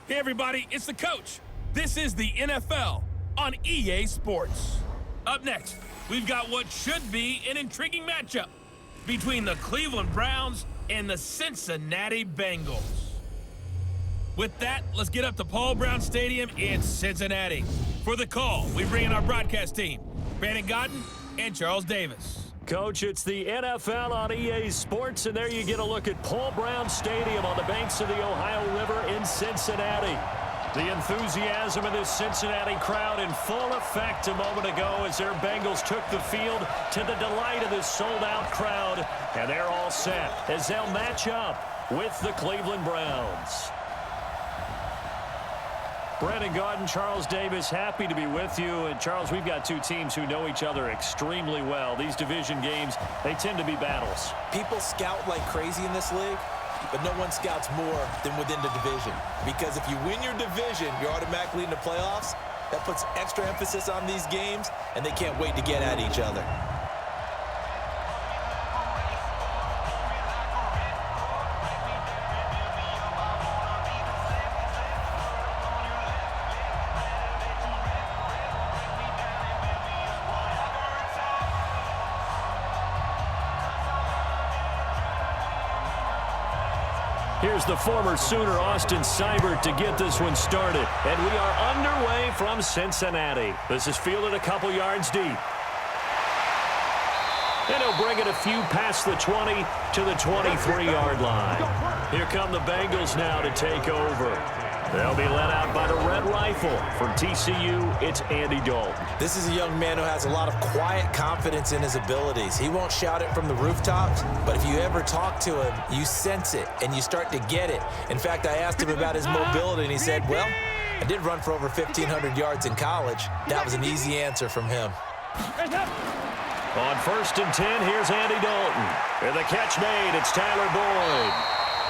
Hey everybody, it's the coach. This is the NFL on EA Sports. Up next, we've got what should be an intriguing matchup between the Cleveland Browns and the Cincinnati Bengals. With that, let's get up to Paul Brown Stadium in Cincinnati. For the call, we bring in our broadcast team, Brandon Godden and Charles Davis. Coach, it's the NFL on EA Sports, and there you get a look at Paul Brown Stadium on the banks of the Ohio River in Cincinnati. The enthusiasm of this Cincinnati crowd in full effect a moment ago as their Bengals took the field to the delight of this sold-out crowd, and they're all set as they'll match up with the Cleveland Browns. Brandon Godden, Charles Davis, happy to be with you. And Charles, we've got two teams who know each other extremely well. These division games, they tend to be battles. People scout like crazy in this league, but no one scouts more than within the division. Because if you win your division, you're automatically in the playoffs. That puts extra emphasis on these games, and they can't wait to get at each other. Here's the former Sooner, Austin Seibert, to get this one started. And we are underway from Cincinnati. This is fielded a couple yards deep. And he'll bring it a few past the 20 to the 23-yard line. Here come the Bengals now to take over. They'll be led out by the red rifle. From TCU, it's Andy Dalton. This is a young man who has a lot of quiet confidence in his abilities. He won't shout it from the rooftops, but if you ever talk to him, you sense it, and you start to get it. In fact, I asked him about his mobility, and he said, well, I did run for over 1,500 yards in college. That was an easy answer from him. On 1st and 10, here's Andy Dalton. And the catch made, it's Tyler Boyd.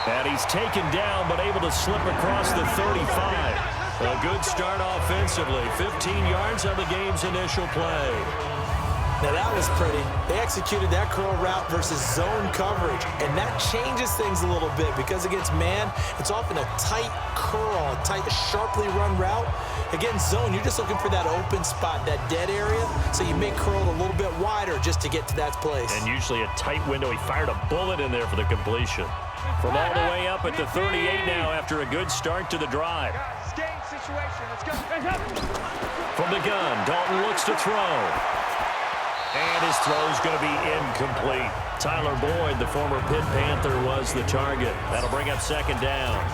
And he's taken down, but able to slip across the 35. A good start offensively. 15 yards on the game's initial play. Now that was pretty. They executed that curl route versus zone coverage, and that changes things a little bit because against man, it's often a tight curl, a tight, sharply run route. Against zone, you're just looking for that open spot, that dead area, so you may curl it a little bit wider just to get to that place. And usually a tight window. He fired a bullet in there for the completion. From all the way up at the 38 now after a good start to the drive. From the gun, Dalton looks to throw. And his throw's going to be incomplete. Tyler Boyd, the former Pitt Panther, was the target. That'll bring up 2nd down.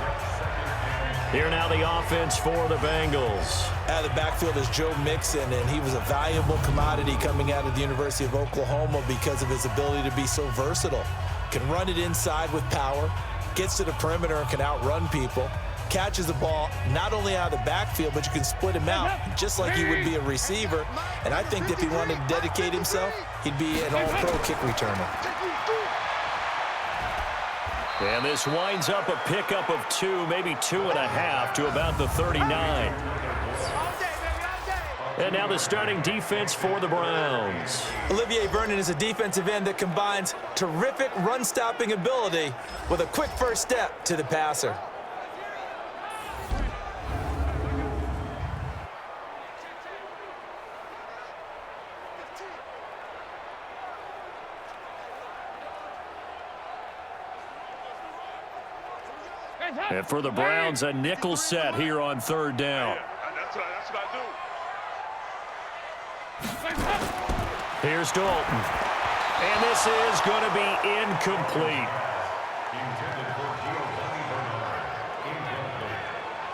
Here now the offense for the Bengals. Out of the backfield is Joe Mixon, and he was a valuable commodity coming out of the University of Oklahoma because of his ability to be so versatile. Can run it inside with power, gets to the perimeter and can outrun people, catches the ball not only out of the backfield, but you can split him out just like he would be a receiver. And I think if he wanted to dedicate himself, he'd be an all-pro kick returner. And this winds up a pickup of 2, maybe 2.5 to about the 39. And now the starting defense for the Browns. Olivier Vernon is a defensive end that combines terrific run-stopping ability with a quick first step to the passer. And for the Browns, a nickel set here on 3rd down. That's what I do. Here's Dalton. And this is going to be incomplete.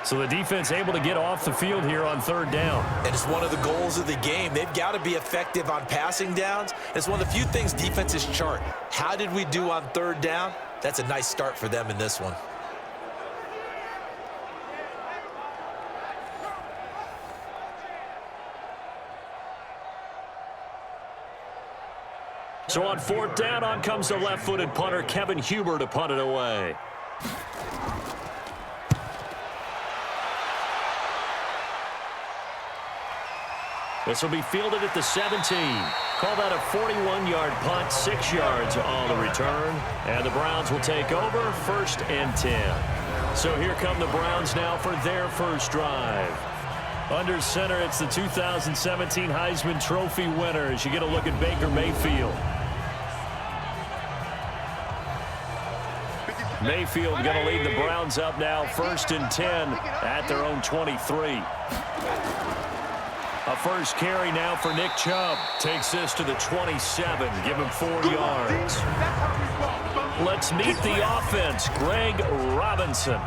So the defense able to get off the field here on 3rd down. And it's one of the goals of the game. They've got to be effective on passing downs. It's one of the few things defenses chart. How did we do on 3rd down? That's a nice start for them in this one. So on 4th down, on comes the left-footed punter, Kevin Huber, to punt it away. This will be fielded at the 17. Call that a 41-yard punt, 6 yards on the return. And the Browns will take over 1st and 10. So here come the Browns now for their first drive. Under center, it's the 2017 Heisman Trophy winners. You get a look at Baker Mayfield. Mayfield going to lead the Browns up now, 1st and 10 at their own 23. A first carry now for Nick Chubb. Takes this to the 27. Give him 4 yards. Let's meet the offense. Greg Robinson.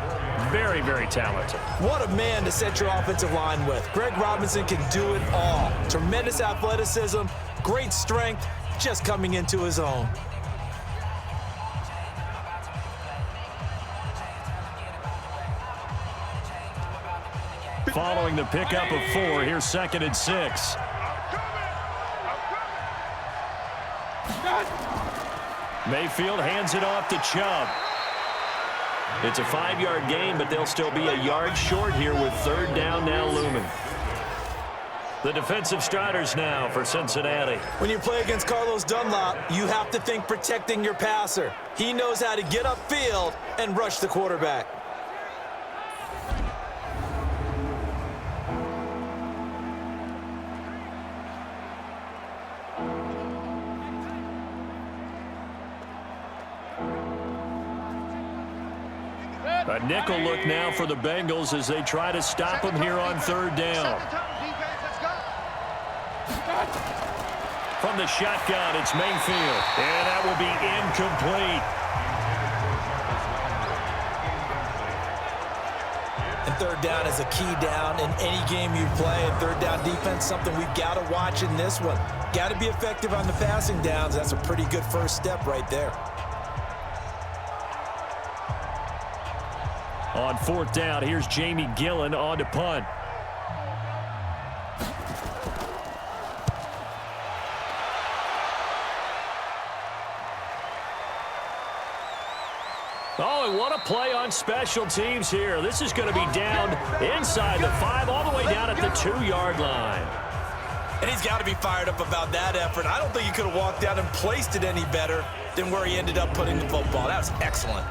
Very, very talented. What a man to set your offensive line with. Greg Robinson can do it all. Tremendous athleticism, great strength, just coming into his own. Following the pickup of 4, here's 2nd and 6. Mayfield hands it off to Chubb. It's a 5-yard gain, but they'll still be a yard short here with 3rd down now looming. The defensive starters now for Cincinnati. When you play against Carlos Dunlap, you have to think protecting your passer. He knows how to get upfield and rush the quarterback. A nickel look now for the Bengals as they try to stop him here on 3rd down. From the shotgun, it's Mayfield, and that will be incomplete. And 3rd down is a key down in any game you play. And 3rd down defense, something we've got to watch in this one. Got to be effective on the passing downs. That's a pretty good first step right there. On 4th down, here's Jamie Gillen on to punt. Oh, and what a play on special teams here. This is going to be down inside the 5, all the way down at the 2-yard line. And he's got to be fired up about that effort. I don't think he could have walked out and placed it any better than where he ended up putting the football. That was excellent.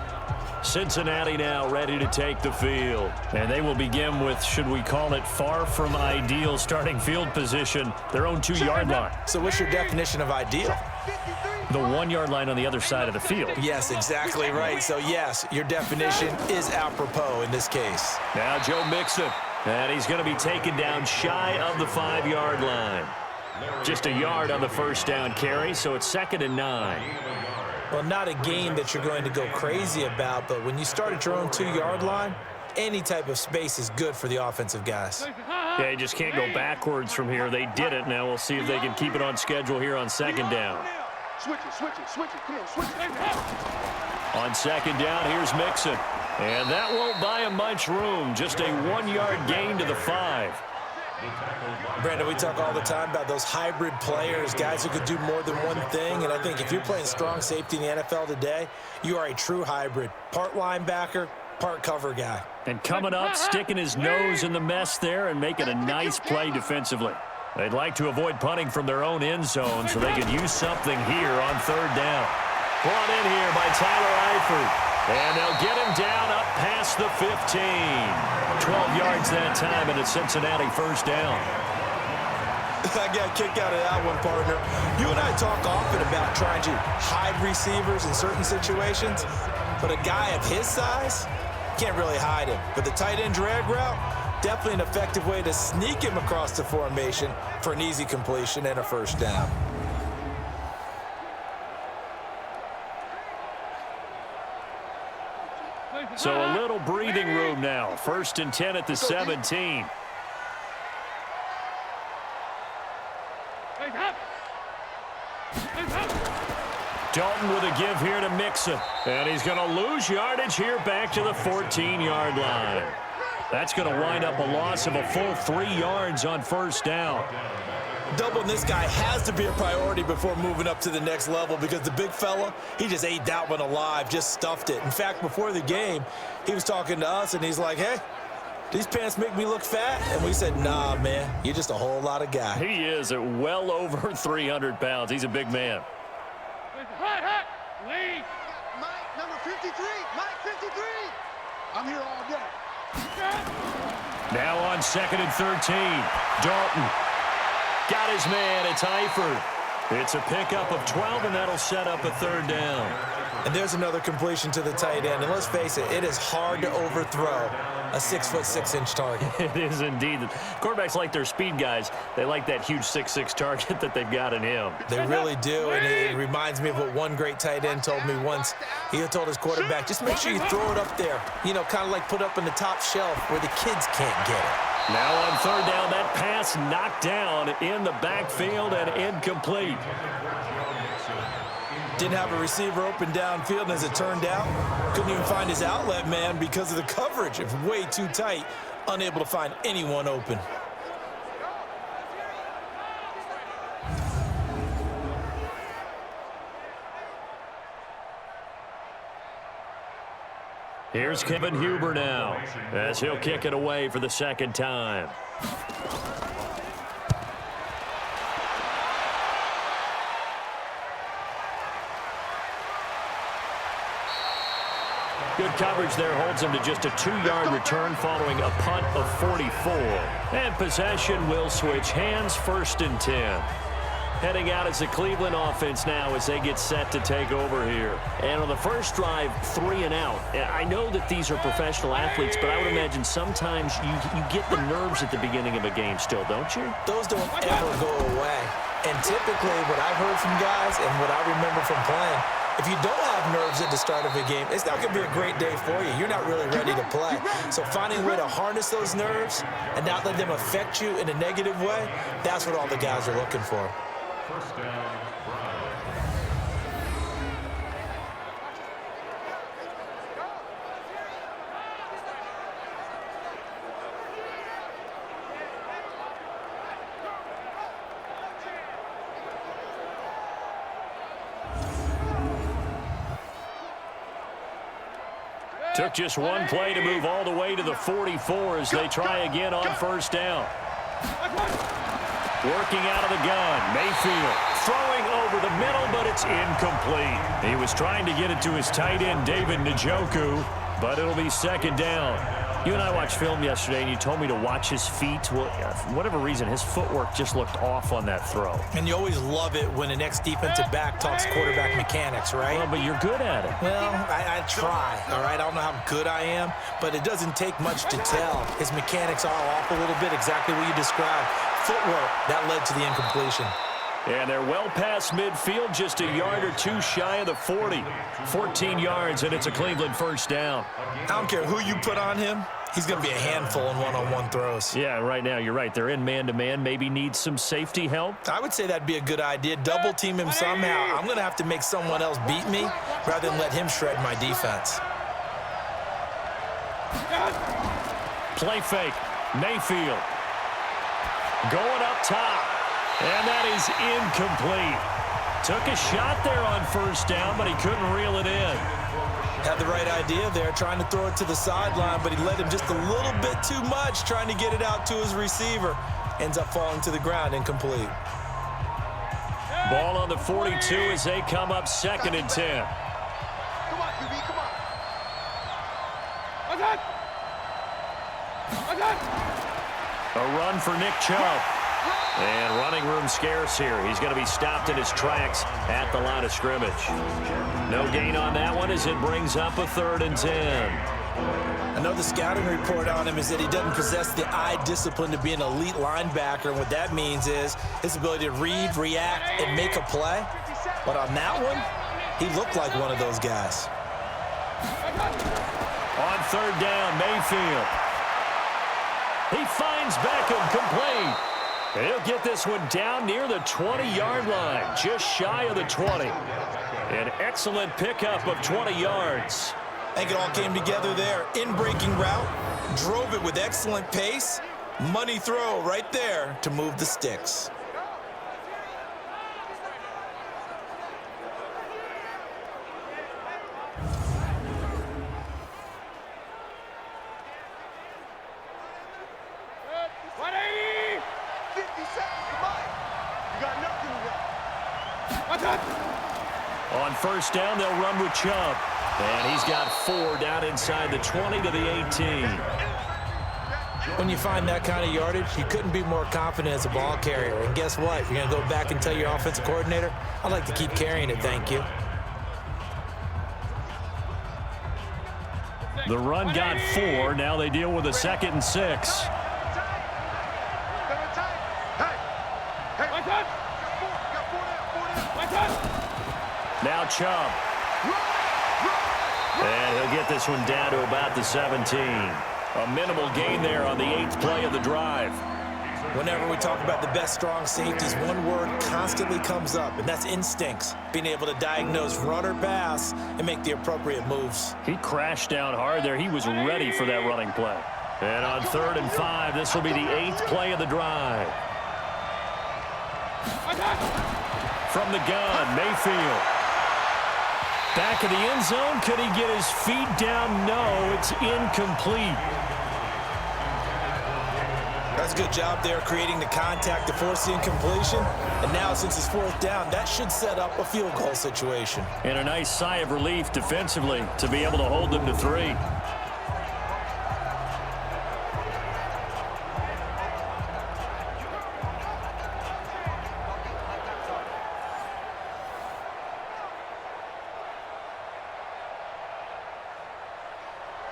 Cincinnati now ready to take the field. And they will begin with, should we call it, far from ideal starting field position, their own 2-yard line. So what's your definition of ideal? The 1-yard line on the other side of the field. Yes, exactly right. So, yes, your definition is apropos in this case. Now Joe Mixon. And he's going to be taken down shy of the 5-yard line. Just a yard on the first down carry, so it's 2nd and 9. Well, not a game that you're going to go crazy about, but when you start at your own 2-yard line, any type of space is good for the offensive guys. Yeah, you just can't go backwards from here. They did it. Now we'll see if they can keep it on schedule here on 2nd down. Switch it. Come on, switch it. On 2nd down, here's Mixon. And that won't buy him much room. Just a 1-yard gain to the 5. Brandon, we talk all the time about those hybrid players, guys who could do more than one thing. And I think if you're playing strong safety in the NFL today, you are a true hybrid. Part linebacker, part cover guy. And coming up, sticking his nose in the mess there and making a nice play defensively. They'd like to avoid punting from their own end zone so they could use something here on 3rd down. Brought in here by Tyler Eifert. And they'll get him down up past the 15. 12 yards that time, and it's Cincinnati 1st down. I got a kick out of that one, partner. You and I talk often about trying to hide receivers in certain situations, but a guy of his size can't really hide him. But the tight end drag route, definitely an effective way to sneak him across the formation for an easy completion and a 1st down. So a little breathing room now. 1st and 10 at the 17. Dalton with a give here to Mixon. And he's going to lose yardage here back to the 14-yard line. That's going to wind up a loss of a full 3 yards on 1st down. Doubling this guy has to be a priority before moving up to the next level because the big fella, he just ate that one alive, just stuffed it. In fact, before the game, he was talking to us, and he's like, hey, these pants make me look fat. And we said, nah, man, you're just a whole lot of guy. He is at well over 300 pounds. He's a big man. Mike, number 53. Mike, 53. I'm here all day. Now on 2nd and 13. Dalton got his man. It's Eifert. It's a pickup of 12, and that'll set up a 3rd down. And there's another completion to the tight end. And let's face it, it is hard to overthrow a 6'6" target. It is indeed. Quarterbacks like their speed guys. They like that huge 6'6" target that they've got in him. They really do, and it reminds me of what one great tight end told me once. He told his quarterback, just make sure you throw it up there, you know, kind of like put up in the top shelf where the kids can't get it. Now on 3rd down, that pass knocked down in the backfield and incomplete. Didn't have a receiver open downfield, and as it turned out, couldn't even find his outlet man because of the coverage. It's way too tight, unable to find anyone open. Here's Kevin Huber now, as he'll kick it away for the 2nd time. Good coverage there holds him to just a 2-yard return following a punt of 44. And possession will switch hands, 1st and 10. Heading out as the Cleveland offense now as they get set to take over here. And on the first drive, 3 and out. I know that these are professional athletes, but I would imagine sometimes you get the nerves at the beginning of a game still, don't you? Those don't ever go away. And typically what I've heard from guys and what I remember from playing, if you don't have nerves at the start of a game, it's not going to be a great day for you. You're not really ready to play. So finding a way to harness those nerves and not let them affect you in a negative way, that's what all the guys are looking for. First down, Took just one play to move all the way to the 44 as they try again on 1st down. Working out of the gun, Mayfield throwing over the middle, but it's incomplete. He was trying to get it to his tight end, David Njoku, but it'll be 2nd down. You and I watched film yesterday, and you told me to watch his feet. Well, for whatever reason, his footwork just looked off on that throw. And you always love it when an ex-defensive back talks quarterback mechanics, right? Well, but you're good at it. Well, I try, all right? I don't know how good I am, but it doesn't take much to tell. His mechanics are off a little bit, exactly what you described. Footwork, that led to the incompletion. And they're well past midfield, just a yard or 2 shy of the 40. 14 yards, and it's a Cleveland 1st down. I don't care who you put on him. He's going to be a handful in one-on-one throws. Yeah, right now, you're right. They're in man-to-man. Maybe need some safety help. I would say that'd be a good idea. Double team him somehow. I'm going to have to make someone else beat me rather than let him shred my defense. Play fake. Mayfield. Going up top. And that is incomplete. Took a shot there on 1st down, but he couldn't reel it in. Had the right idea there, trying to throw it to the sideline, but he let him just a little bit too much, trying to get it out to his receiver. Ends up falling to the ground, incomplete. Ball on the 42 as they come up 2nd and 10. Come on, QB, come on. A run for Nick Chubb. And running room scarce here. He's going to be stopped in his tracks at the line of scrimmage. No gain on that one as it brings up a 3rd and 10. I know the scouting report on him is that he doesn't possess the eye discipline to be an elite linebacker. And what that means is his ability to read, react, and make a play. But on that one, he looked like one of those guys. On 3rd down, Mayfield. He finds Beckham complete. He'll get this one down near the 20-yard line, just shy of the 20. An excellent pickup of 20 yards. I think it all came together there. In-breaking route, drove it with excellent pace. Money throw right there to move the sticks. On 1st down, they'll run with Chubb. And he's got 4 down inside the 20 to the 18. When you find that kind of yardage, you couldn't be more confident as a ball carrier. And guess what? You're going to go back and tell your offensive coordinator, I'd like to keep carrying it, thank you. The run got 4. Now they deal with a 2nd and 6. Now Chubb. And he'll get this one down to about the 17. A minimal gain there on the 8th play of the drive. Whenever we talk about the best strong safeties, one word constantly comes up, and that's instincts. Being able to diagnose run or pass and make the appropriate moves. He crashed down hard there. He was ready for that running play. And on 3rd and 5, this will be the 8th play of the drive. From the gun, Mayfield. Back of the end zone. Could he get his feet down? No, it's incomplete. That's a good job there creating the contact to force the incompletion. And now since it's 4th down, that should set up a field goal situation. And a nice sigh of relief defensively to be able to hold them to 3.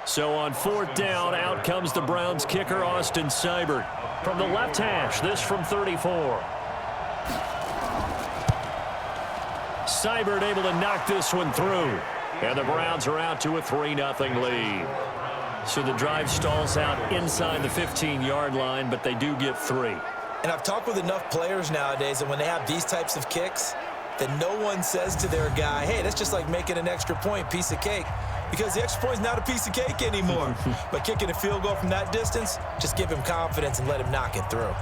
So on 4th down, out comes the Browns kicker, Austin Seibert. From the left hash, this from 34. Seibert able to knock this one through. And the Browns are out to a 3-0 lead. So the drive stalls out inside the 15-yard line, but they do get 3. And I've talked with enough players nowadays that when they have these types of kicks, that no one says to their guy, hey, that's just like making an extra point, piece of cake. Because the extra point is not a piece of cake anymore. But kicking a field goal from that distance, just give him confidence and let him knock it through.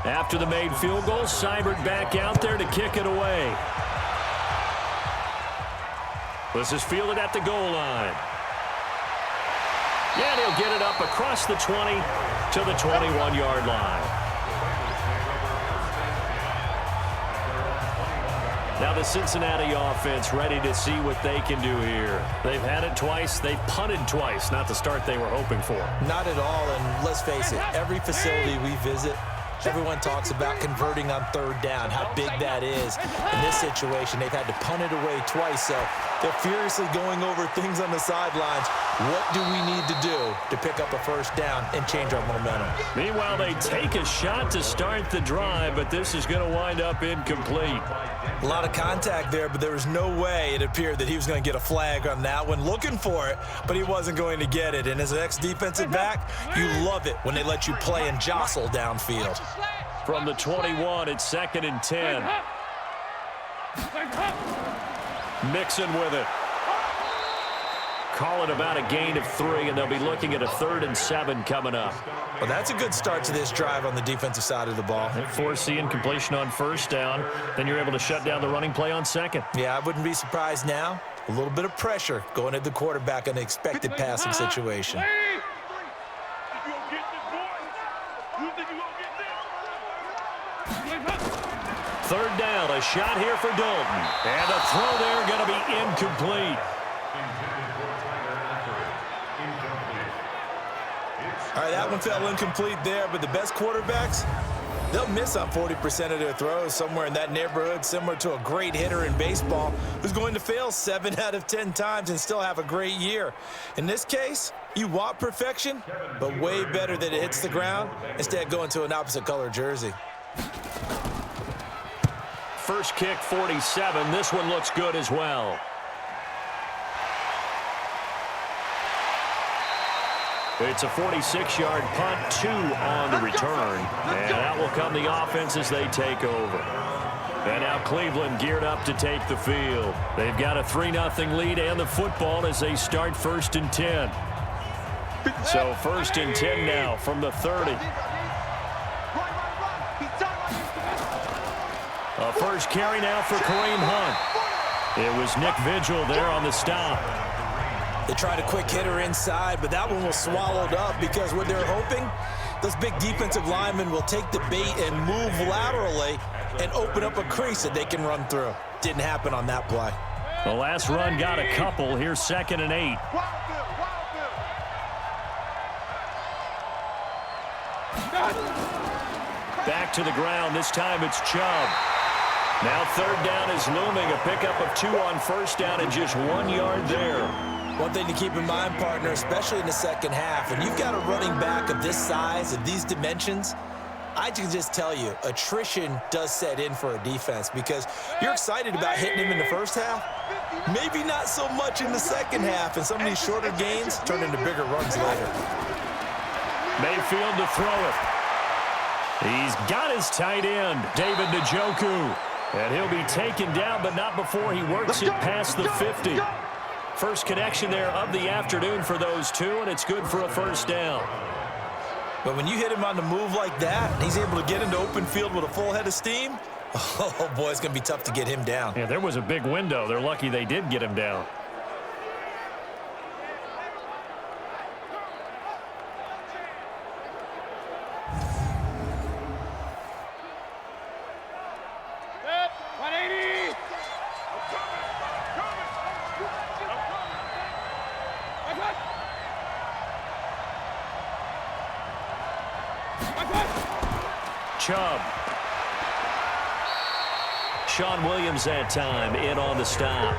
After the made field goal, Seibert back out there to kick it away. This is fielded at the goal line. And he'll get it up across the 20 to the 21-yard line. Now the Cincinnati offense ready to see what they can do here. They've had it twice. They've punted twice. Not the start they were hoping for. Not at all, and let's face it, every facility we visit, everyone talks about converting on 3rd down, how big that is. In this situation, they've had to punt it away twice, so they're furiously going over things on the sidelines. What do we need to do to pick up a 1st down and change our momentum? Meanwhile, they take a shot to start the drive, but this is going to wind up incomplete. A lot of contact there, but there was no way it appeared that he was going to get a flag on that one. Looking for it, but he wasn't going to get it. And as an ex-defensive back, you love it when they let you play and jostle downfield. From the 21, it's 2nd and 10. Mixon with it. Call it about a gain of 3, and they'll be looking at a 3rd and 7 coming up. Well, that's a good start to this drive on the defensive side of the ball. Force the incompletion on 1st down. Then you're able to shut down the running play on 2nd. Yeah, I wouldn't be surprised now. A little bit of pressure going at the quarterback in an expected passing situation. 3rd down, a shot here for Dalton. And a throw there going to be incomplete. All right, that one fell incomplete there, but the best quarterbacks, they'll miss on 40% of their throws, somewhere in that neighborhood, similar to a great hitter in baseball who's going to fail 7 out of 10 times and still have a great year. In this case, you want perfection, but way better that it hits the ground instead of going to an opposite color jersey. First kick, 47. This one looks good as well. It's a 46-yard punt, 2 on the return. And out will come the offense as they take over. And now Cleveland geared up to take the field. They've got a 3-0 lead and the football as they start 1st and 10. So 1st and 10 now from the 30. A first carry now for Kareem Hunt. It was Nick Vigil there on the stop. They tried a quick hitter inside, but that one was swallowed up because what they're hoping, those big defensive linemen will take the bait and move laterally and open up a crease that they can run through. Didn't happen on that play. The last run got a couple. Here's 2nd and 8. Back to the ground. This time it's Chubb. Now 3rd down is looming. A pickup of 2 on 1st down and just 1 yard there. One thing to keep in mind, partner, especially in the second half, when you've got a running back of this size, of these dimensions, I can just tell you, attrition does set in for a defense because you're excited about hitting him in the first half. Maybe not so much in the second half, and some of these shorter gains turn into bigger runs later. Mayfield to throw it. He's got his tight end, David Njoku. And he'll be taken down, but not before he works it past the 50. First connection there of the afternoon for those two, and it's good for a 1st down. But when you hit him on the move like that, and he's able to get into open field with a full head of steam, oh boy, it's going to be tough to get him down. Yeah, there was a big window. They're lucky they did get him down. Chubb. Sean Williams that time in on the stop.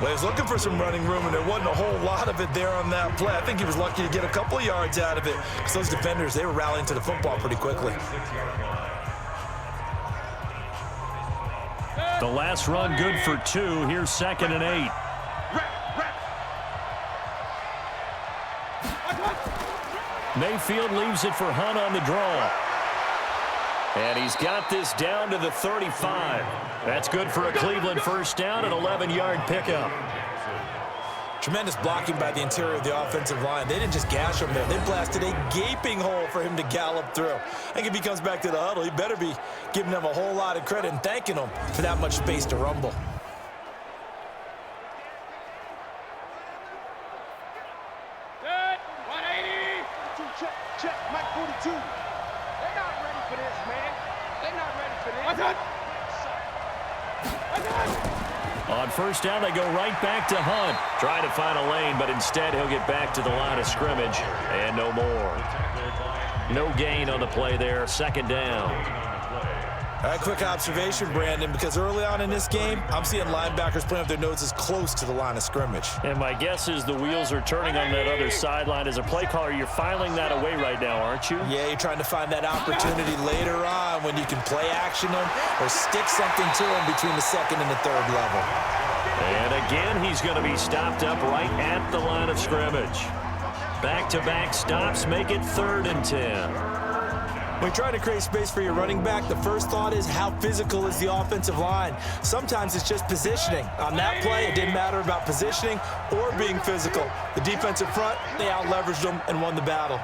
Well, he was looking for some running room, and there wasn't a whole lot of it there on that play. I think he was lucky to get a couple of yards out of it because those defenders, they were rallying to the football pretty quickly. The last run good for 2. Here's 2nd and 8. Mayfield leaves it for Hunt on the draw. And he's got this down to the 35. That's good for a Cleveland 1st down, an 11-yard pickup. Tremendous blocking by the interior of the offensive line. They didn't just gash him there. They blasted a gaping hole for him to gallop through. I think if he comes back to the huddle, he better be giving them a whole lot of credit and thanking them for that much space to rumble. Check, Mike 42. They're not ready for this, man. They're not ready for this. On 1st down, they go right back to Hunt. Trying to find a lane, but instead he'll get back to the line of scrimmage. And no more. No gain on the play there. 2nd down. All right, quick observation, Brandon, because early on in this game, I'm seeing linebackers playing with their noses close to the line of scrimmage. And my guess is the wheels are turning on that other sideline. As a play caller, you're filing that away right now, aren't you? Yeah, you're trying to find that opportunity later on when you can play action them or stick something to them between the 2nd and the 3rd level. And again, he's going to be stopped up right at the line of scrimmage. Back-to-back stops make it 3rd and 10. When you're trying to create space for your running back, the first thought is how physical is the offensive line. Sometimes it's just positioning. On that play, it didn't matter about positioning or being physical. The defensive front, they out-leveraged them and won the battle.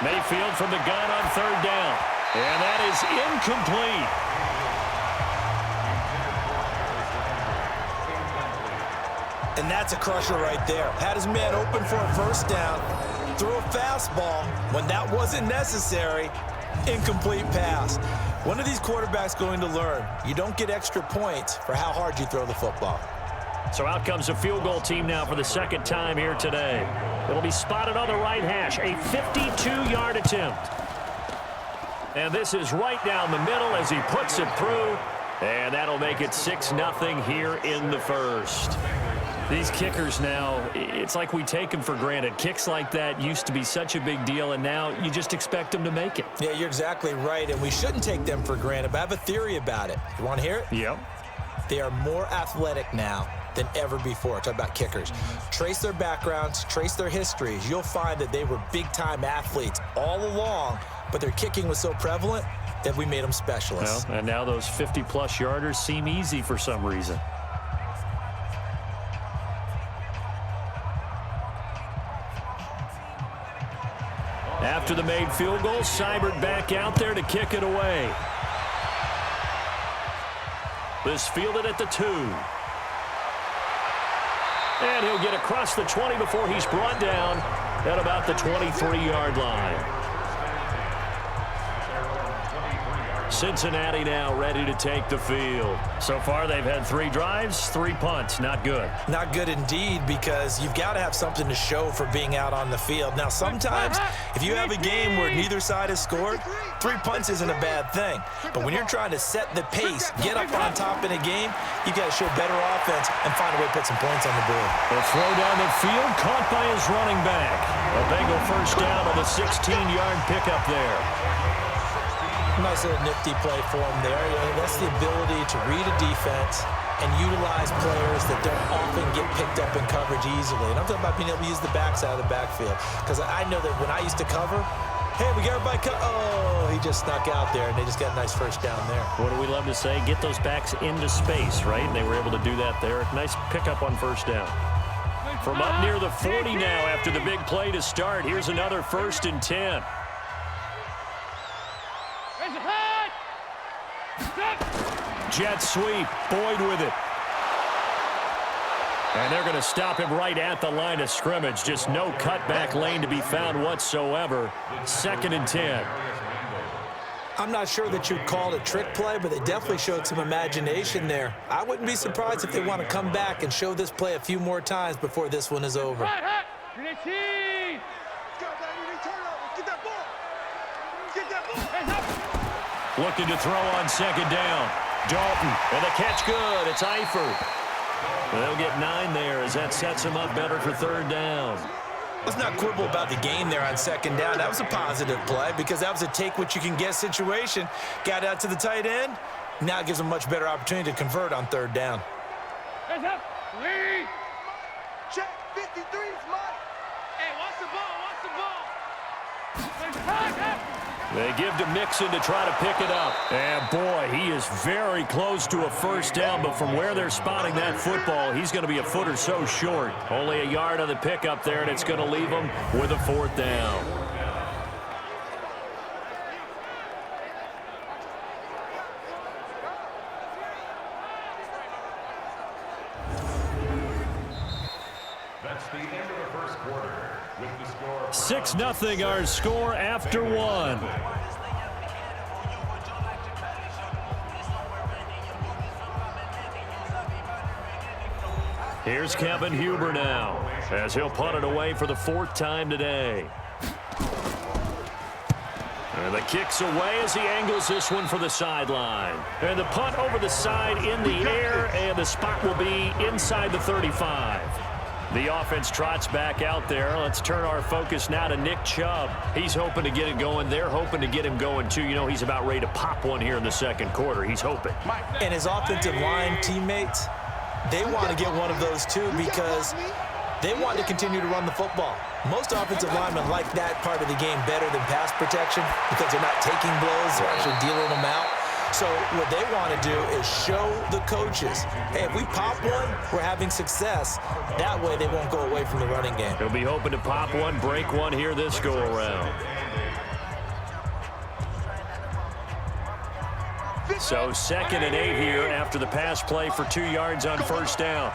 Mayfield from the gun on 3rd down. And that is incomplete. And that's a crusher right there. Had his man open for a 1st down. Threw a fastball when that wasn't necessary. Incomplete pass. One of these quarterbacks going to learn, you don't get extra points for how hard you throw the football. So out comes a field goal team now for the 2nd time here today. It'll be spotted on the right hash, a 52-yard attempt. And this is right down the middle as he puts it through. And that'll make it 6-0 here in the 1st. These kickers now, it's like we take them for granted. Kicks like that used to be such a big deal, and now you just expect them to make it. Yeah, you're exactly right, and we shouldn't take them for granted, but I have a theory about it. You want to hear it? Yep. They are more athletic now than ever before. Talk about kickers. Trace their backgrounds, trace their histories. You'll find that they were big-time athletes all along, but their kicking was so prevalent that we made them specialists. Well, and now those 50-plus yarders seem easy for some reason. After the made field goal, Seibert back out there to kick it away. This fielded at the 2. And he'll get across the 20 before he's brought down at about the 23-yard line. Cincinnati now ready to take the field. So far, they've had 3 drives, 3 punts. Not good. Not good indeed, because you've got to have something to show for being out on the field. Now, sometimes if you have a game where neither side has scored, 3 punts isn't a bad thing. But when you're trying to set the pace, get up on top in a game, you got to show better offense and find a way to put some points on the board. The throw down the field, caught by his running back. A Bengal first down on the 16-yard pickup there. Nice little nifty play for him there. That's the ability to read a defense and utilize players that don't often get picked up in coverage easily. And I'm talking about being able to use the backs out of the backfield. Because I know that when I used to cover, hey, we got everybody oh, he just snuck out there, and they just got a nice first down there. What do we love to say? Get those backs into space, right? And they were able to do that there. Nice pickup on first down. From up near the 40 now after the big play to start, here's another 1st and 10. Jet sweep, Boyd with it. And they're going to stop him right at the line of scrimmage. Just no cutback lane to be found whatsoever. 2nd and 10. I'm not sure that you'd call it a trick play, but they definitely showed some imagination there. I wouldn't be surprised if they want to come back and show this play a few more times before this one is over. Looking to throw on 2nd down. Dalton, and the catch good. It's Eifert. They'll get 9 there as that sets him up better for 3rd down. Let's not quibble about the game there on 2nd down. That was a positive play because that was a take-what-you-can-get situation. Got out to the tight end. Now it gives them a much better opportunity to convert on 3rd down. Hands up. Lead. Check. 53's mine. Hey, watch the ball. Watch the ball. They give to Mixon to try to pick it up. And, boy, he is very close to a 1st down, but from where they're spotting that football, he's going to be a foot or so short. Only a yard on the pickup there, and it's going to leave him with a 4th down. That's the end of the 1st quarter. With the score 6-0 our score after 1. Here's Kevin Huber now as he'll punt it away for the 4th time today. And the kick's away as he angles this one for the sideline. And the punt over the side in the air, and the spot will be inside the 35. The offense trots back out there. Let's turn our focus now to Nick Chubb. He's hoping to get it going. They're hoping to get him going, too. You know, he's about ready to pop one here in the 2nd quarter. He's hoping. And his offensive line teammates, they want to get one of those, too, because they want to continue to run the football. Most offensive linemen like that part of the game better than pass protection because they're not taking blows. They're actually dealing them out. So what they want to do is show the coaches, hey, if we pop one, we're having success. That way they won't go away from the running game. He'll be hoping to pop one, break one here this go-around. So 2nd and 8 here after the pass play for 2 yards on 1st down.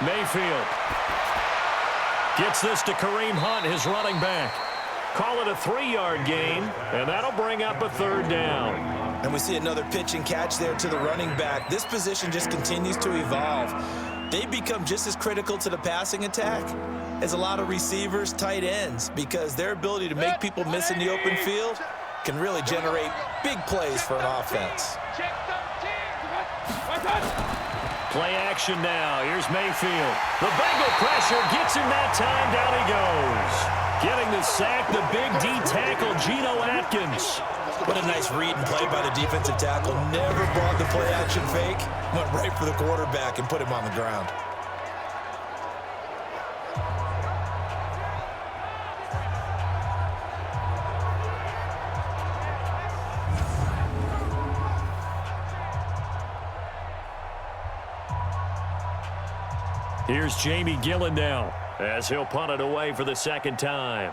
Mayfield gets this to Kareem Hunt, his running back. Call it a 3-yard gain, and that'll bring up a 3rd down. And we see another pitch and catch there to the running back. This position just continues to evolve. They become just as critical to the passing attack as a lot of receivers, tight ends, because their ability to make people miss in the open field can really generate big plays for an offense. Play action now. Here's Mayfield. The Bengal pressure gets him that time. Down he goes. Getting the sack, the big D tackle, Geno Atkins. What a nice read and play by the defensive tackle. Never brought the play action fake. Went right for the quarterback and put him on the ground. Here's Jamie Gillen now as he'll punt it away for the 2nd time.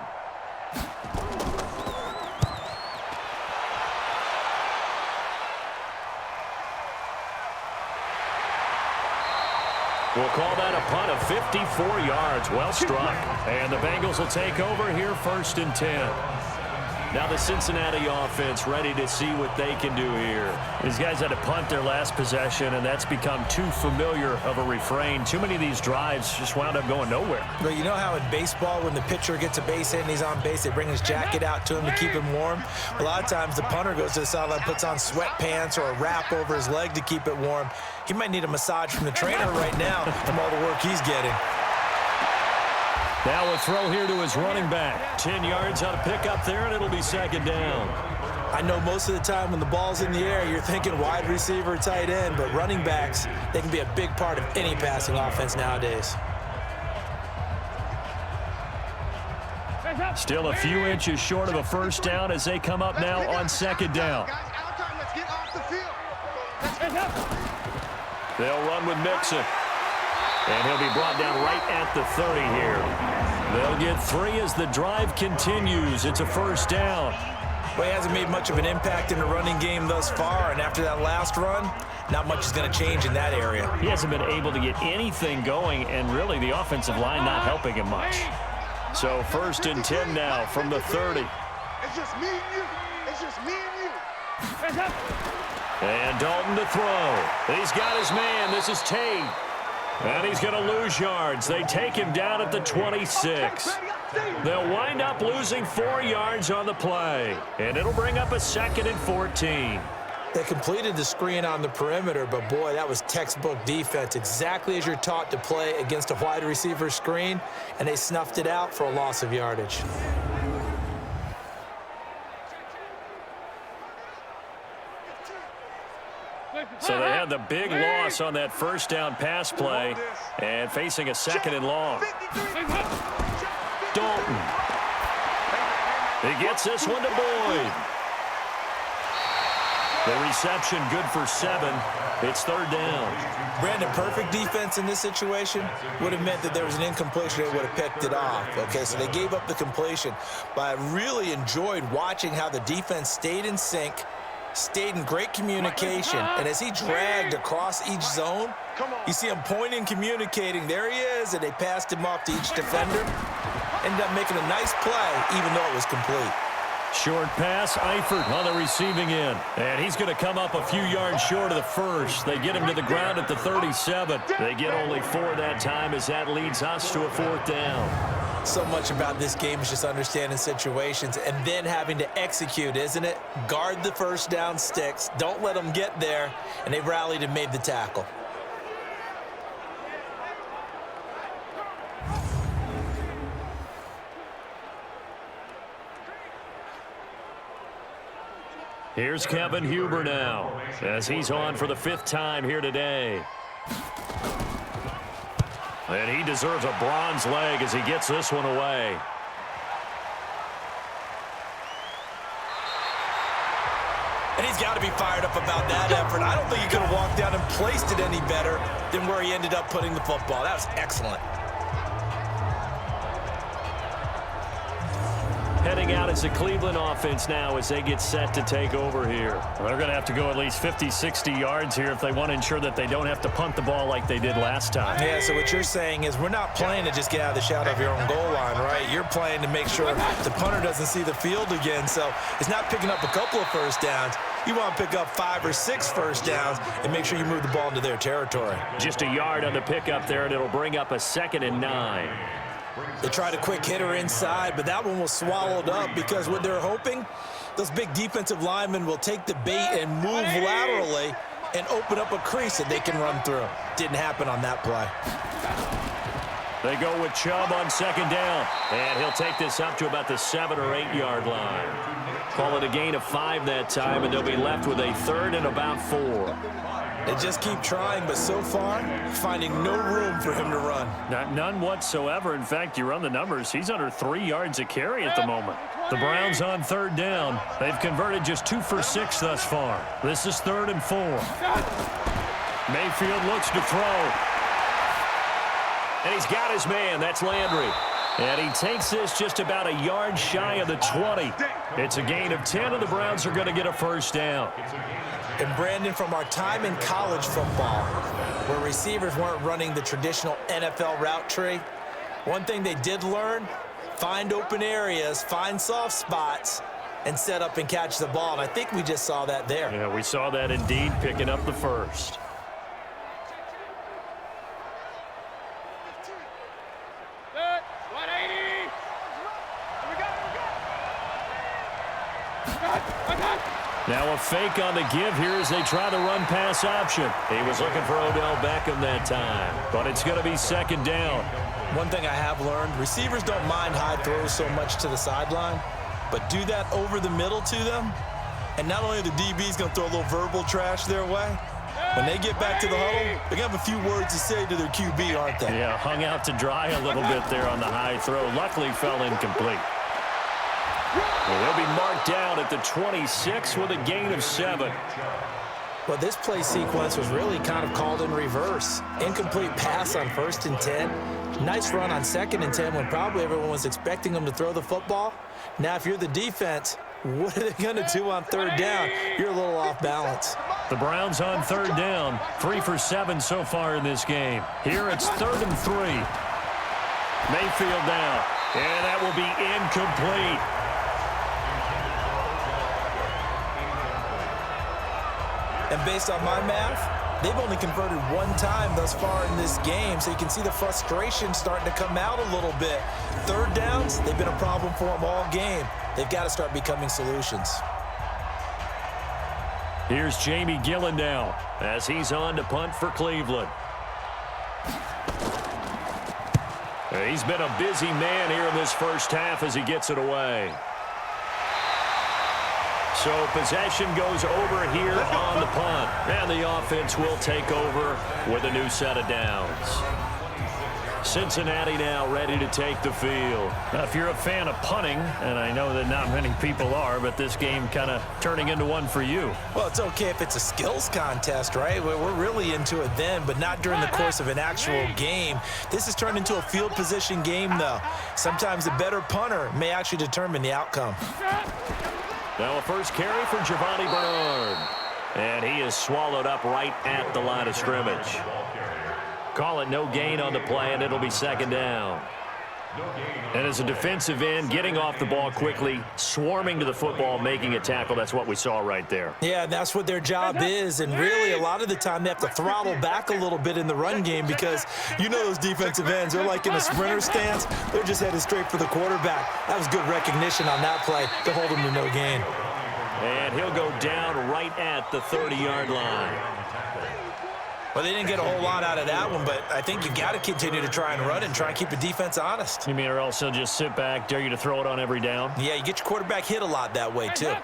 We'll call that a punt of 54 yards. Well struck. And the Bengals will take over here 1st and 10. Now the Cincinnati offense ready to see what they can do here. These guys had to punt their last possession, and that's become too familiar of a refrain. Too many of these drives just wound up going nowhere. Well, you know how in baseball when the pitcher gets a base hit and he's on base, they bring his jacket out to him to keep him warm? A lot of times the punter goes to the sideline, puts on sweatpants or a wrap over his leg to keep it warm. He might need a massage from the trainer right now from all the work he's getting. Now a throw here to his running back. 10 yards on a pickup there, and it'll be 2nd down. I know most of the time when the ball's in the air, you're thinking wide receiver, tight end, but running backs, they can be a big part of any passing offense nowadays. Still a few inches short of a 1st down as they come up now on 2nd down. They'll run with Mixon. And he'll be brought down right at the 30 here. They'll get 3 as the drive continues. It's a 1st down. Well, he hasn't made much of an impact in the running game thus far, and after that last run, not much is going to change in that area. He hasn't been able to get anything going, and really the offensive line not helping him much. So 1st and 10 now from the 30. It's just me and you. It's just me and you. And Dalton to throw. He's got his man. This is Tate. And he's going to lose yards. They take him down at the 26. They'll wind up losing 4 yards on the play. And it'll bring up a 2nd and 14. They completed the screen on the perimeter, but boy, that was textbook defense, exactly as you're taught to play against a wide receiver screen, and they snuffed it out for a loss of yardage. So they had the big loss on that 1st down pass play and facing a 2nd and long. Dalton. He gets this one to Boyd. The reception good for 7. It's 3rd down. Brandon, perfect defense in this situation would have meant that there was an incompletion. They would have picked it off. Okay, so they gave up the completion. But I really enjoyed watching how the defense stayed in sync, stayed in great communication, and as he dragged across each zone, you see him pointing, communicating. There he is, and they passed him off to each defender. Ended up making a nice play, even though it was complete. Short pass, Eifert on the receiving end. And he's going to come up a few yards short of the 1st. They get him to the ground at the 37. They get only 4 that time as that leads us to a 4th down. So much about this game is just understanding situations and then having to execute, isn't it? Guard the 1st down sticks. Don't let them get there. And they rallied and made the tackle. Here's Kevin Huber now as he's on for the 5th time here today. And he deserves a bronze leg as he gets this one away. And he's got to be fired up about that effort. I don't think he could have walked down and placed it any better than where he ended up putting the football. That was excellent. Heading out as the Cleveland offense now as they get set to take over here. They're going to have to go at least 50, 60 yards here if they want to ensure that they don't have to punt the ball like they did last time. Yeah, so what you're saying is we're not playing to just get out of the shadow of your own goal line, right? You're playing to make sure the punter doesn't see the field again. So it's not picking up a couple of 1st downs. You want to pick up 5 or 6 1st downs and make sure you move the ball into their territory. Just a yard on the pickup there, and it'll bring up a 2nd and 9. They tried a quick hitter inside, but that one was swallowed up because what they're hoping, those big defensive linemen will take the bait and move laterally and open up a crease that they can run through. Didn't happen on that play. They go with Chubb on 2nd down, and he'll take this up to about the 7 or 8 yard line. Call it a gain of 5 that time, and they'll be left with a 3rd and about 4. They just keep trying, but so far, finding no room for him to run. None whatsoever. In fact, you run the numbers, he's under 3 yards a carry at the moment. The Browns on 3rd down. They've converted just 2 for 6 thus far. This is 3rd and 4. Mayfield looks to throw. And he's got his man. That's Landry. And he takes this just about a yard shy of the 20. It's a gain of 10, and the Browns are going to get a first down. And Brandon, from our time in college football, where receivers weren't running the traditional NFL route tree, one thing they did learn, find open areas, find soft spots, and set up and catch the ball. And I think we just saw that there. Yeah, we saw that indeed, picking up the first. Good. 180. We got. Now a fake on the give here as they try the run-pass option. He was looking for Odell Beckham that time, but it's going to be second down. One thing I have learned, receivers don't mind high throws so much to the sideline, but do that over the middle to them, and not only are the DBs going to throw a little verbal trash their way, when they get back to the huddle, they're going to have a few words to say to their QB, aren't they? Yeah, hung out to dry a little bit there on the high throw. Luckily fell incomplete. Well, they'll be marked down at the 26 with a gain of 7. Well, this play sequence was really kind of called in reverse. Incomplete pass on 1st and 10. Nice run on 2nd and 10 when probably everyone was expecting them to throw the football. Now, if you're the defense, what are they going to do on 3rd down? You're a little off balance. The Browns on 3rd down. 3 for 7 so far in this game. Here it's 3rd and 3. Mayfield down. And that will be incomplete. And based on my math, they've only converted 1 time thus far in this game, so you can see the frustration starting to come out a little bit. 3rd downs, they've been a problem for them all game. They've got to start becoming solutions. Here's Jamie Gillen now as he's on to punt for Cleveland. He's been a busy man here in this first half as he gets it away. So possession goes over here on the punt. And the offense will take over with a new set of downs. Cincinnati now ready to take the field. Now, if you're a fan of punting, and I know that not many people are, but this game kind of turning into one for you. Well, it's okay if it's a skills contest, right? We're really into it then, but not during the course of an actual game. This has turned into a field position game, though. Sometimes a better punter may actually determine the outcome. Now a first carry for Giovanni Bernard. And he is swallowed up right at the line of scrimmage. Call it no gain on the play, and it'll be 2nd down. And as a defensive end, getting off the ball quickly, swarming to the football, making a tackle, that's what we saw right there. Yeah, that's what their job is, and really a lot of the time they have to throttle back a little bit in the run game because you know those defensive ends, they're like in a sprinter stance. They're just headed straight for the quarterback. That was good recognition on that play to hold him to no gain. And he'll go down right at the 30-yard line. Well, they didn't get a whole lot out of that one, but I think you've got to continue to try and run and try and keep the defense honest. You mean or else they'll just sit back, dare you to throw it on every down? Yeah, you get your quarterback hit a lot that way, too.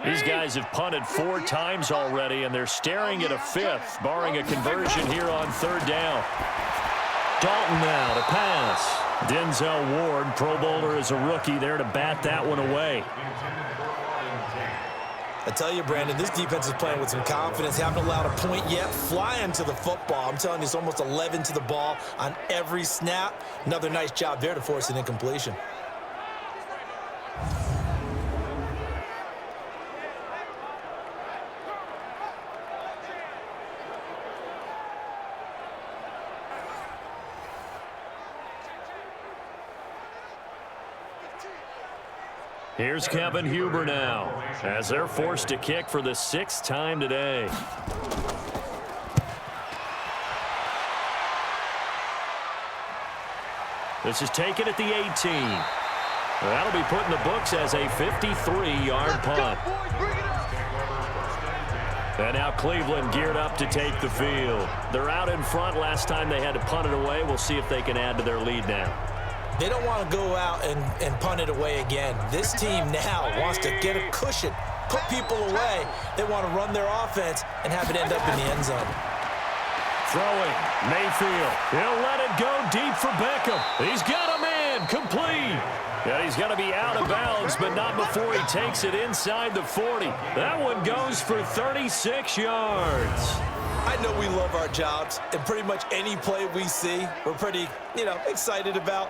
These guys have punted 4 times already, and they're staring at a 5th, barring a conversion here on 3rd down. Dalton now to pass. Denzel Ward, Pro Bowler as a rookie, there to bat that one away. I tell you, Brandon, this defense is playing with some confidence. Haven't allowed a point yet. Flying to the football. I'm telling you, it's almost 11 to the ball on every snap. Another nice job there to force an incompletion. Here's Kevin Huber now as they're forced to kick for the 6th time today. This is taken at the 18. That'll be put in the books as a 53-yard punt. And now Cleveland geared up to take the field. They're out in front. Last time they had to punt it away. We'll see if they can add to their lead now. They don't want to go out and punt it away again. This team now wants to get a cushion, put people away. They want to run their offense and have it end up in the end zone. Throwing, Mayfield. He'll let it go deep for Beckham. He's got a man, complete. Yeah, he's going to be out of bounds, but not before he takes it inside the 40. That one goes for 36 yards. I know we love our jobs, and pretty much any play we see, we're pretty, excited about.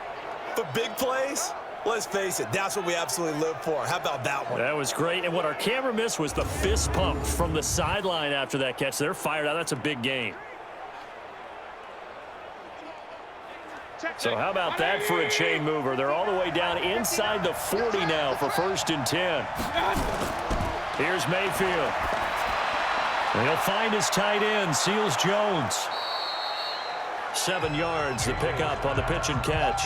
But big plays, let's face it, that's what we absolutely live for. How about that one? That was great. And what our camera missed was the fist pump from the sideline after that catch. They're fired out. That's a big gain. So how about that for a chain mover? They're all the way down inside the 40 now for 1st and 10. Here's Mayfield. He'll find his tight end, Seals Jones. 7 yards, the pickup on the pitch and catch.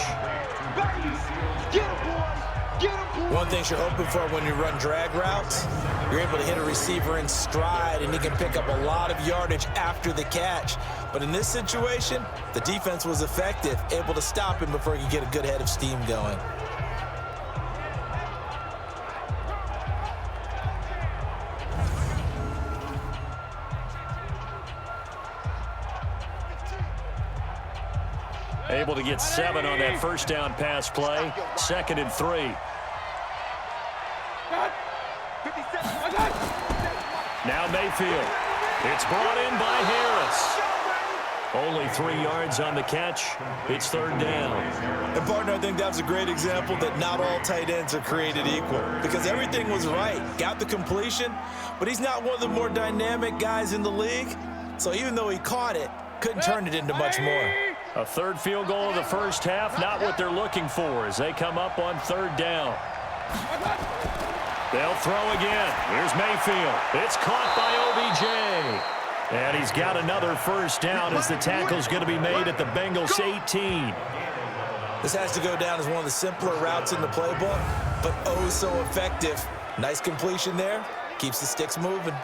One thing you're hoping for when you run drag routes, you're able to hit a receiver in stride, and he can pick up a lot of yardage after the catch. But in this situation, the defense was effective, able to stop him before he could get a good head of steam going. Able to get 7 on that first down pass play. 2nd and 3. Now Mayfield. It's brought in by Harris. Only 3 yards on the catch. It's 3rd down. And, partner, I think that's a great example that not all tight ends are created equal, because everything was right. Got the completion, but he's not one of the more dynamic guys in the league. So even though he caught it, couldn't turn it into much more. A 3rd field goal of the first half, not what they're looking for as they come up on 3rd down. They'll throw again. Here's Mayfield. It's caught by OBJ. And he's got another first down as the tackle's going to be made at the Bengals 18. This has to go down as one of the simpler routes in the playbook, but oh so effective. Nice completion there. Keeps the sticks moving.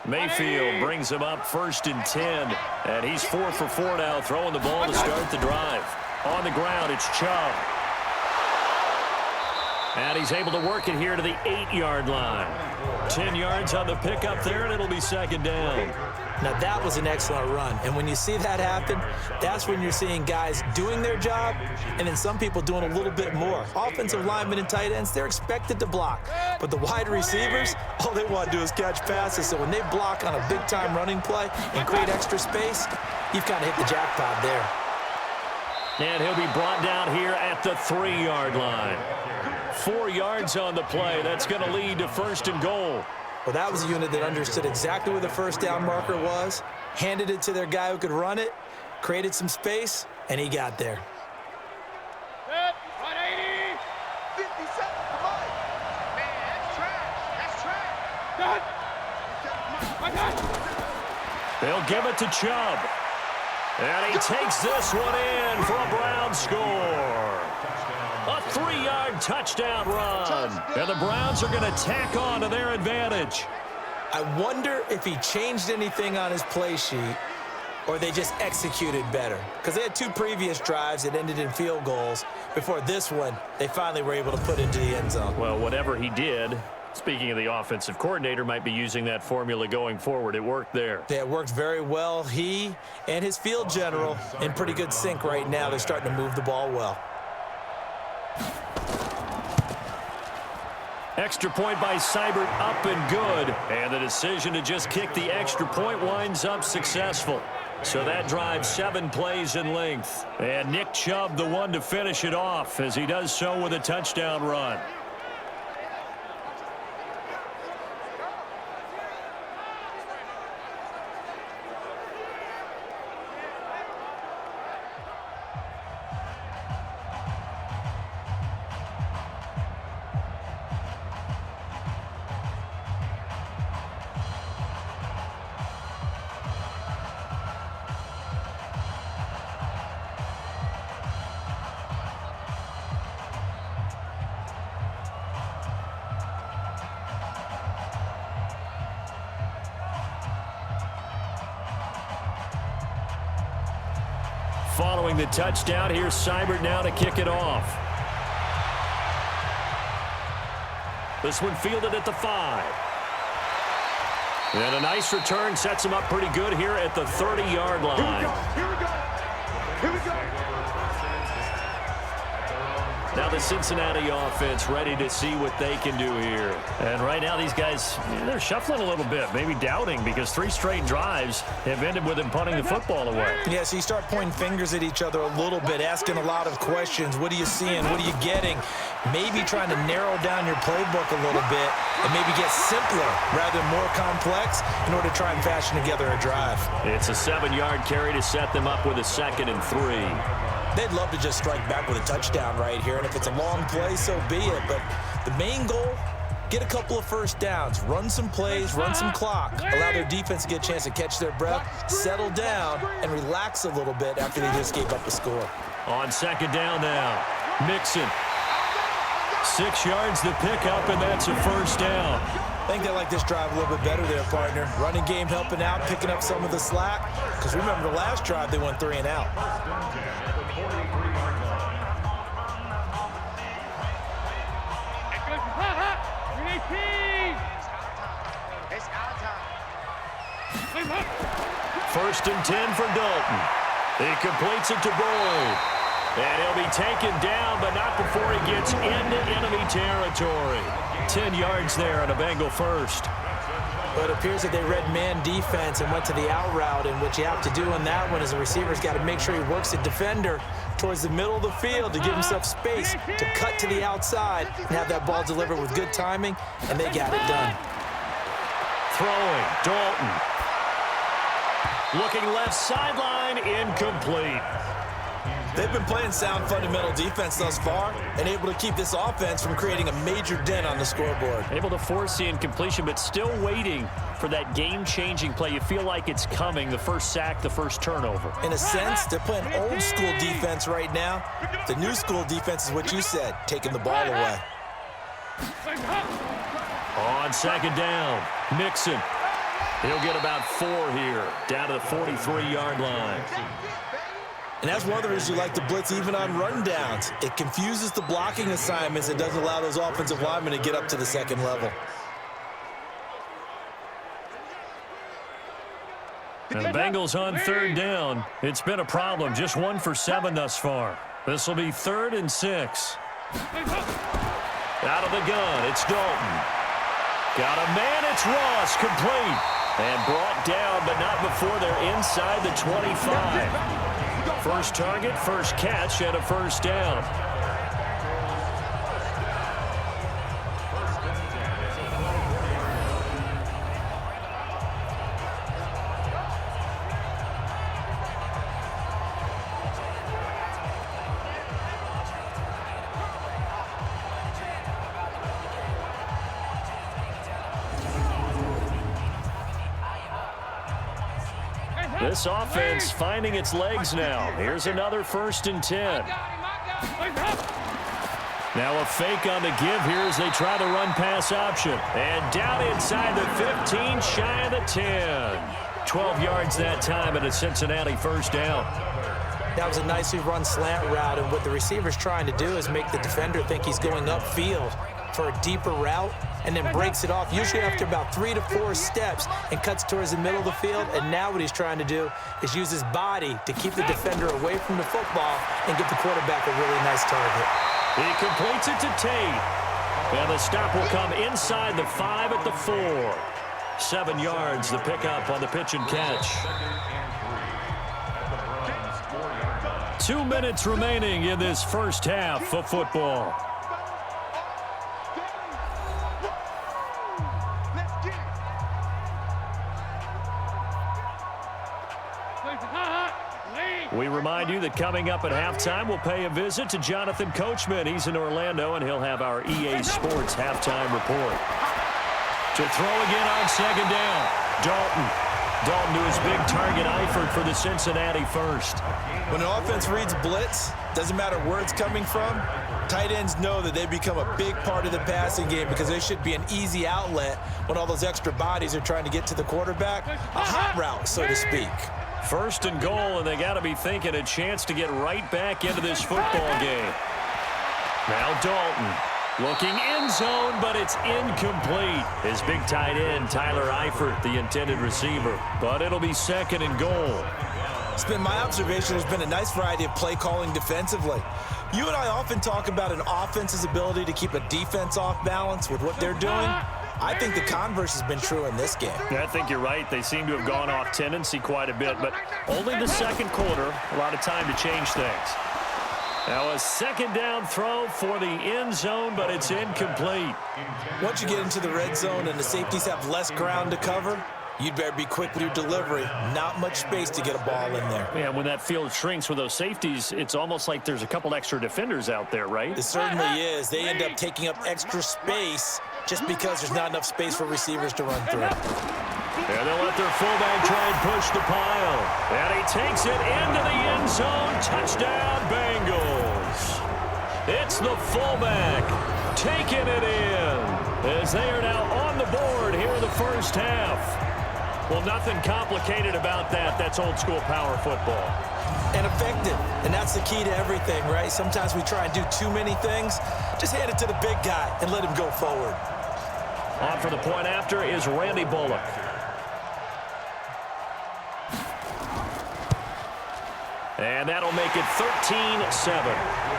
Mayfield brings him up 1st and 10. And he's 4 for 4 now, throwing the ball to start the drive. On the ground, it's Chubb. And he's able to work it here to the 8-yard line. 10 yards on the pickup there, and it'll be 2nd down. Now, that was an excellent run. And when you see that happen, that's when you're seeing guys doing their job and then some people doing a little bit more. Offensive linemen and tight ends, they're expected to block. But the wide receivers, all they want to do is catch passes. So when they block on a big-time running play and create extra space, you've kind of hit the jackpot there. And he'll be brought down here at the 3-yard line. 4 yards on the play. That's going to lead to 1st and goal. Well, that was a unit that understood exactly where the first down marker was, handed it to their guy who could run it, created some space, and he got there. 180. 57. Come on. Man, that's trash. That's trash. They'll give it to Chubb. And he takes this one in for a Browns score. A 3-yard touchdown run. And the Browns are going to tack on to their advantage. I wonder if he changed anything on his play sheet or they just executed better. Because they had 2 previous drives that ended in field goals. Before this one, they finally were able to put into the end zone. Well, whatever he did, speaking of the offensive coordinator, might be using that formula going forward. It worked there. Yeah, it worked very well. He and his field general in pretty good sync right now. They're starting to move the ball well. Extra point by Seibert, up and good. And the decision to just kick the extra point winds up successful. So that drives 7 plays in length. And Nick Chubb, the one to finish it off, as he does so with a touchdown run. Following the touchdown, here's Seibert now to kick it off. This one fielded at the 5. And a nice return sets him up pretty good here at the 30-yard line. Here we go. Here we go. Now the Cincinnati offense ready to see what they can do here. And right now these guys, they're shuffling a little bit, maybe doubting, because 3 straight drives have ended with them punting the football away. Yeah, so you start pointing fingers at each other a little bit, asking a lot of questions. What are you seeing? What are you getting? Maybe trying to narrow down your playbook a little bit and maybe get simpler rather than more complex in order to try and fashion together a drive. It's a 7-yard carry to set them up with a 2nd and 3. They'd love to just strike back with a touchdown right here, and if it's a long play, so be it. But the main goal, get a couple of first downs, run some plays, run some clock, allow their defense to get a chance to catch their breath, settle down, and relax a little bit after they just gave up a score. On 2nd down now, Mixon. 6 yards to pick up, and that's a first down. I think they like this drive a little bit better there, partner. Running game helping out, picking up some of the slack. Because remember, the last drive, they went 3 and out. First and 10 for Dalton. He completes it to Boyd. And he'll be taken down, but not before he gets into enemy territory. 10 yards there on a Bengal first. But it appears that they read man defense and went to the out route, and what you have to do in that one is the receiver's got to make sure he works the defender towards the middle of the field to give himself space to cut to the outside and have that ball delivered with good timing, and they got it done. Throwing, Dalton. Looking left sideline, incomplete. They've been playing sound fundamental defense thus far and able to keep this offense from creating a major dent on the scoreboard. Able to force the incompletion, but still waiting for that game-changing play. You feel like it's coming, the first sack, the first turnover. In a sense, they're playing old-school defense right now. The new school defense is what you said, taking the ball away. On 2nd down, Mixon. He'll get about 4 here, down to the 43-yard line. And that's one of the reasons you like to blitz even on rundowns. It confuses the blocking assignments. It doesn't allow those offensive linemen to get up to the 2nd level. And the Bengals on 3rd down. It's been a problem. Just 1 for 7 thus far. This will be 3rd and 6. Out of the gun, it's Dalton. Got a man, it's Ross, complete. And brought down, but not before they're inside the 25. First target, first catch, and a first down. This offense finding its legs now. Here's another 1st and 10. Now a fake on the give here as they try the run-pass option. And down inside the 15, shy of the 10. 12 yards that time, and a Cincinnati first down. That was a nicely run slant route, and what the receiver's trying to do is make the defender think he's going upfield for a deeper route, and then breaks it off, usually after about 3 to 4 steps, and cuts towards the middle of the field. And now what he's trying to do is use his body to keep the defender away from the football and get the quarterback a really nice target. He completes it to Tate. And the stop will come inside the 5 at the 4. 7 yards, the pickup on the pitch and catch. 2 minutes remaining in this first half of football. We remind you that coming up at halftime, we'll pay a visit to Jonathan Coachman. He's in Orlando, and he'll have our EA Sports halftime report. To throw again on 2nd down, Dalton. Dalton to his big target, Eifert for the Cincinnati first. When an offense reads blitz, doesn't matter where it's coming from, tight ends know that they become a big part of the passing game because they should be an easy outlet when all those extra bodies are trying to get to the quarterback. A hot route, so to speak. 1st and goal, and they got to be thinking a chance to get right back into this football game. Now Dalton looking end zone, but it's incomplete. His big tight end, Tyler Eifert, the intended receiver. But it'll be 2nd and goal. It's been my observation there's been a nice variety of play calling defensively. You and I often talk about an offense's ability to keep a defense off balance with what they're doing. I think the converse has been true in this game. Yeah, I think you're right. They seem to have gone off tendency quite a bit, but only the second quarter, a lot of time to change things. Now a second down throw for the end zone, but it's incomplete. Once you get into the red zone and the safeties have less ground to cover, you'd better be quick with your delivery. Not much space to get a ball in there. Yeah, when that field shrinks with those safeties, it's almost like there's a couple extra defenders out there, right? It certainly is. They end up taking up extra space just because there's not enough space for receivers to run through. And they'll let their fullback try and push the pile. And he takes it into the end zone. Touchdown, Bengals. It's the fullback taking it in as they are now on the board here in the first half. Well, nothing complicated about that. That's old school power football. And effective. And that's the key to everything, right? Sometimes we try and do too many things. Just hand it to the big guy and let him go forward. On for the point after is Randy Bullock. And that'll make it 13-7.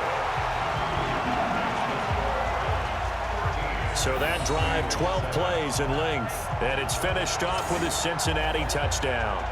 So that drive, 12 plays in length. And it's finished off with a Cincinnati touchdown.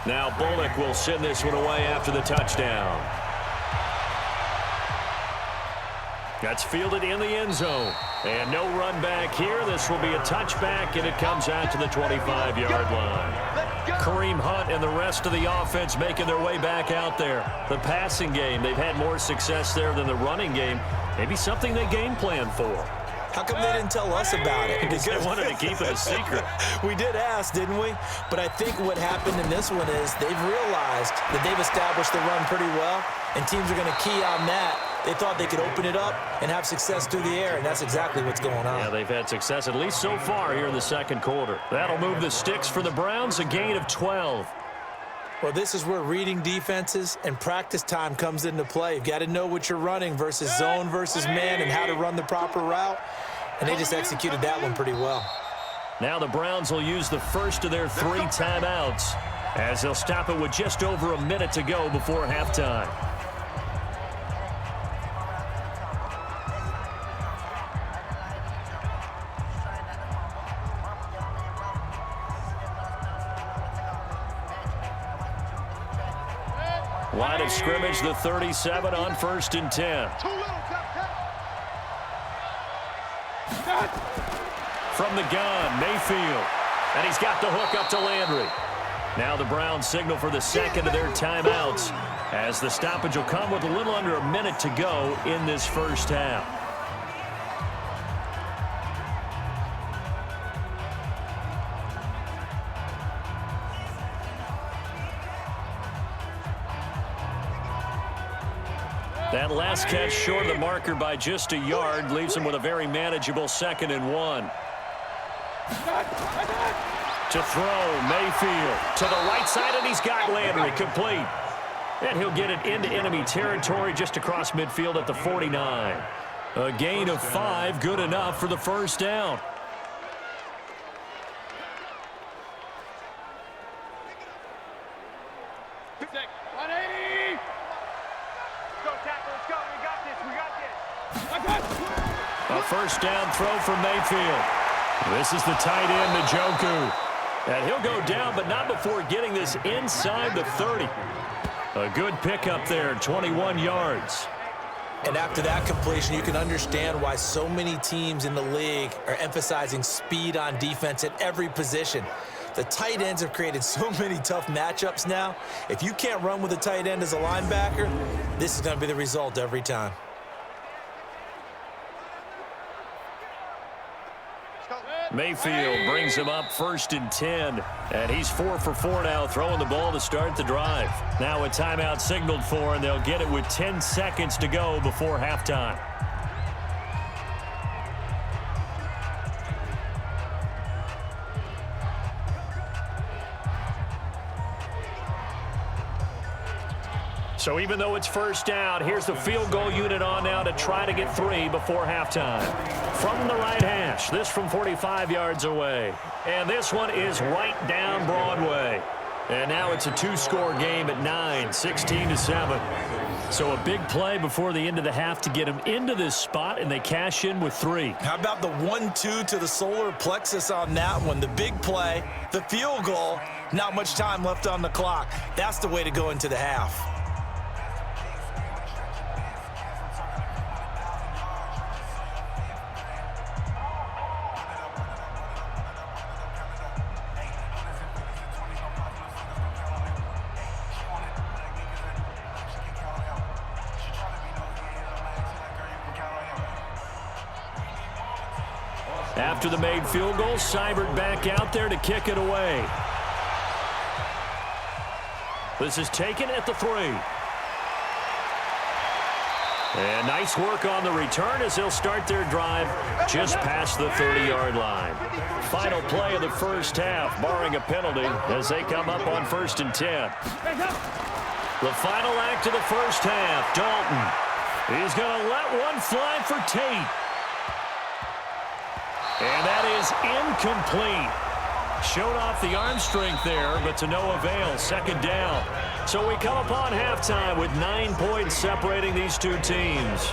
Now Bullock will send this one away after the touchdown. That's fielded in the end zone. And no run back here. This will be a touchback, and it comes out to the 25-yard line. Kareem Hunt and the rest of the offense making their way back out there. The passing game, they've had more success there than the running game. Maybe something they game plan for. How come they didn't tell us about it? Because they wanted to keep it a secret. We did ask, didn't we? But I think what happened in this one is they've realized that they've established the run pretty well, and teams are going to key on that. They thought they could open it up and have success through the air, and that's exactly what's going on. Yeah, they've had success, at least so far here in the second quarter. That'll move the sticks for the Browns, a gain of 12. Well, this is where reading defenses and practice time comes into play. You've got to know what you're running versus zone versus man and how to run the proper route. And they just executed that one pretty well. Now the Browns will use the first of their 3 timeouts as they'll stop it with just over a minute to go before halftime. Line of scrimmage, the 37 on 1st and 10. From the gun, Mayfield. And he's got the hook up to Landry. Now the Browns signal for the second of their timeouts as the stoppage will come with a little under a minute to go in this first half. That last catch short of the marker by just a yard leaves him with a very manageable 2nd and 1. To throw, Mayfield to the right side, and he's got Landry complete. And he'll get it into enemy territory just across midfield at the 49. A gain of 5, good enough for the first down. A first down throw from Mayfield. This is the tight end, Njoku. And he'll go down, but not before getting this inside the 30. A good pickup there, 21 yards. And after that completion, you can understand why so many teams in the league are emphasizing speed on defense at every position. The tight ends have created so many tough matchups now. If you can't run with a tight end as a linebacker, this is going to be the result every time. Mayfield brings him up 1st and 10. And he's 4 for 4 now, throwing the ball to start the drive. Now a timeout signaled for, and they'll get it with 10 seconds to go before halftime. So even though it's first down, here's the field goal unit on now to try to get 3 before halftime. From the right hash, this from 45 yards away. And this one is right down Broadway. And now it's a 2-score game at 9, 16-7. So a big play before the end of the half to get them into this spot, and they cash in with 3. How about the 1-2 to the solar plexus on that one? The big play, the field goal, not much time left on the clock. That's the way to go into the half. After the made field goal, Seibert back out there to kick it away. This is taken at the 3. And nice work on the return as they'll start their drive just past the 30-yard line. Final play of the first half, barring a penalty, as they come up on 1st and 10. The final act of the first half, Dalton. He's going to let one fly for Tate. And that is incomplete. Showed off the arm strength there, but to no avail. 2nd down. So we come upon halftime with 9 points separating these two teams.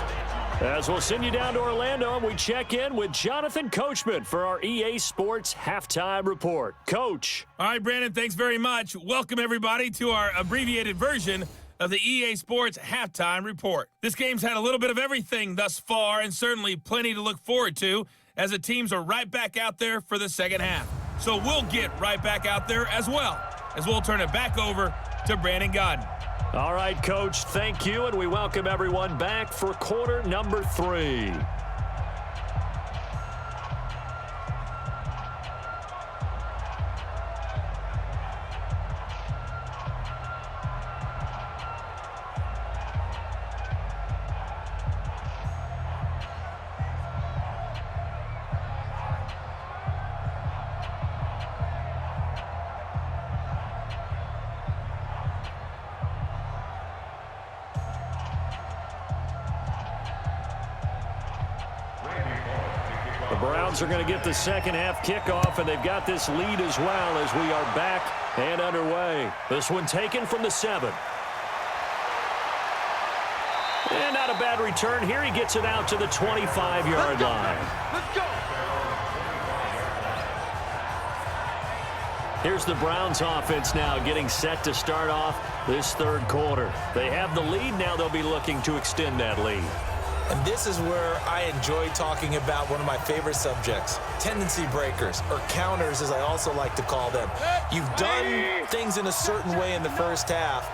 As we'll send you down to Orlando, and we check in with Jonathan Coachman for our EA Sports Halftime Report. Coach. All right, Brandon, thanks very much. Welcome, everybody, to our abbreviated version of the EA Sports Halftime Report. This game's had a little bit of everything thus far, and certainly plenty to look forward to, as the teams are right back out there for the second half. So we'll get right back out there as well, as we'll turn it back over to Brandon Godden. All right, Coach, thank you, and we welcome everyone back for quarter number 3. Browns are going to get the second half kickoff, and they've got this lead as well as we are back and underway. This one taken from the 7. And not a bad return here. He gets it out to the 25-yard line. Let's go. Here's the Browns offense now getting set to start off this 3rd quarter. They have the lead. Now they'll be looking to extend that lead. And this is where I enjoy talking about one of my favorite subjects, tendency breakers, or counters as I also like to call them. You've done things in a certain way in the first half,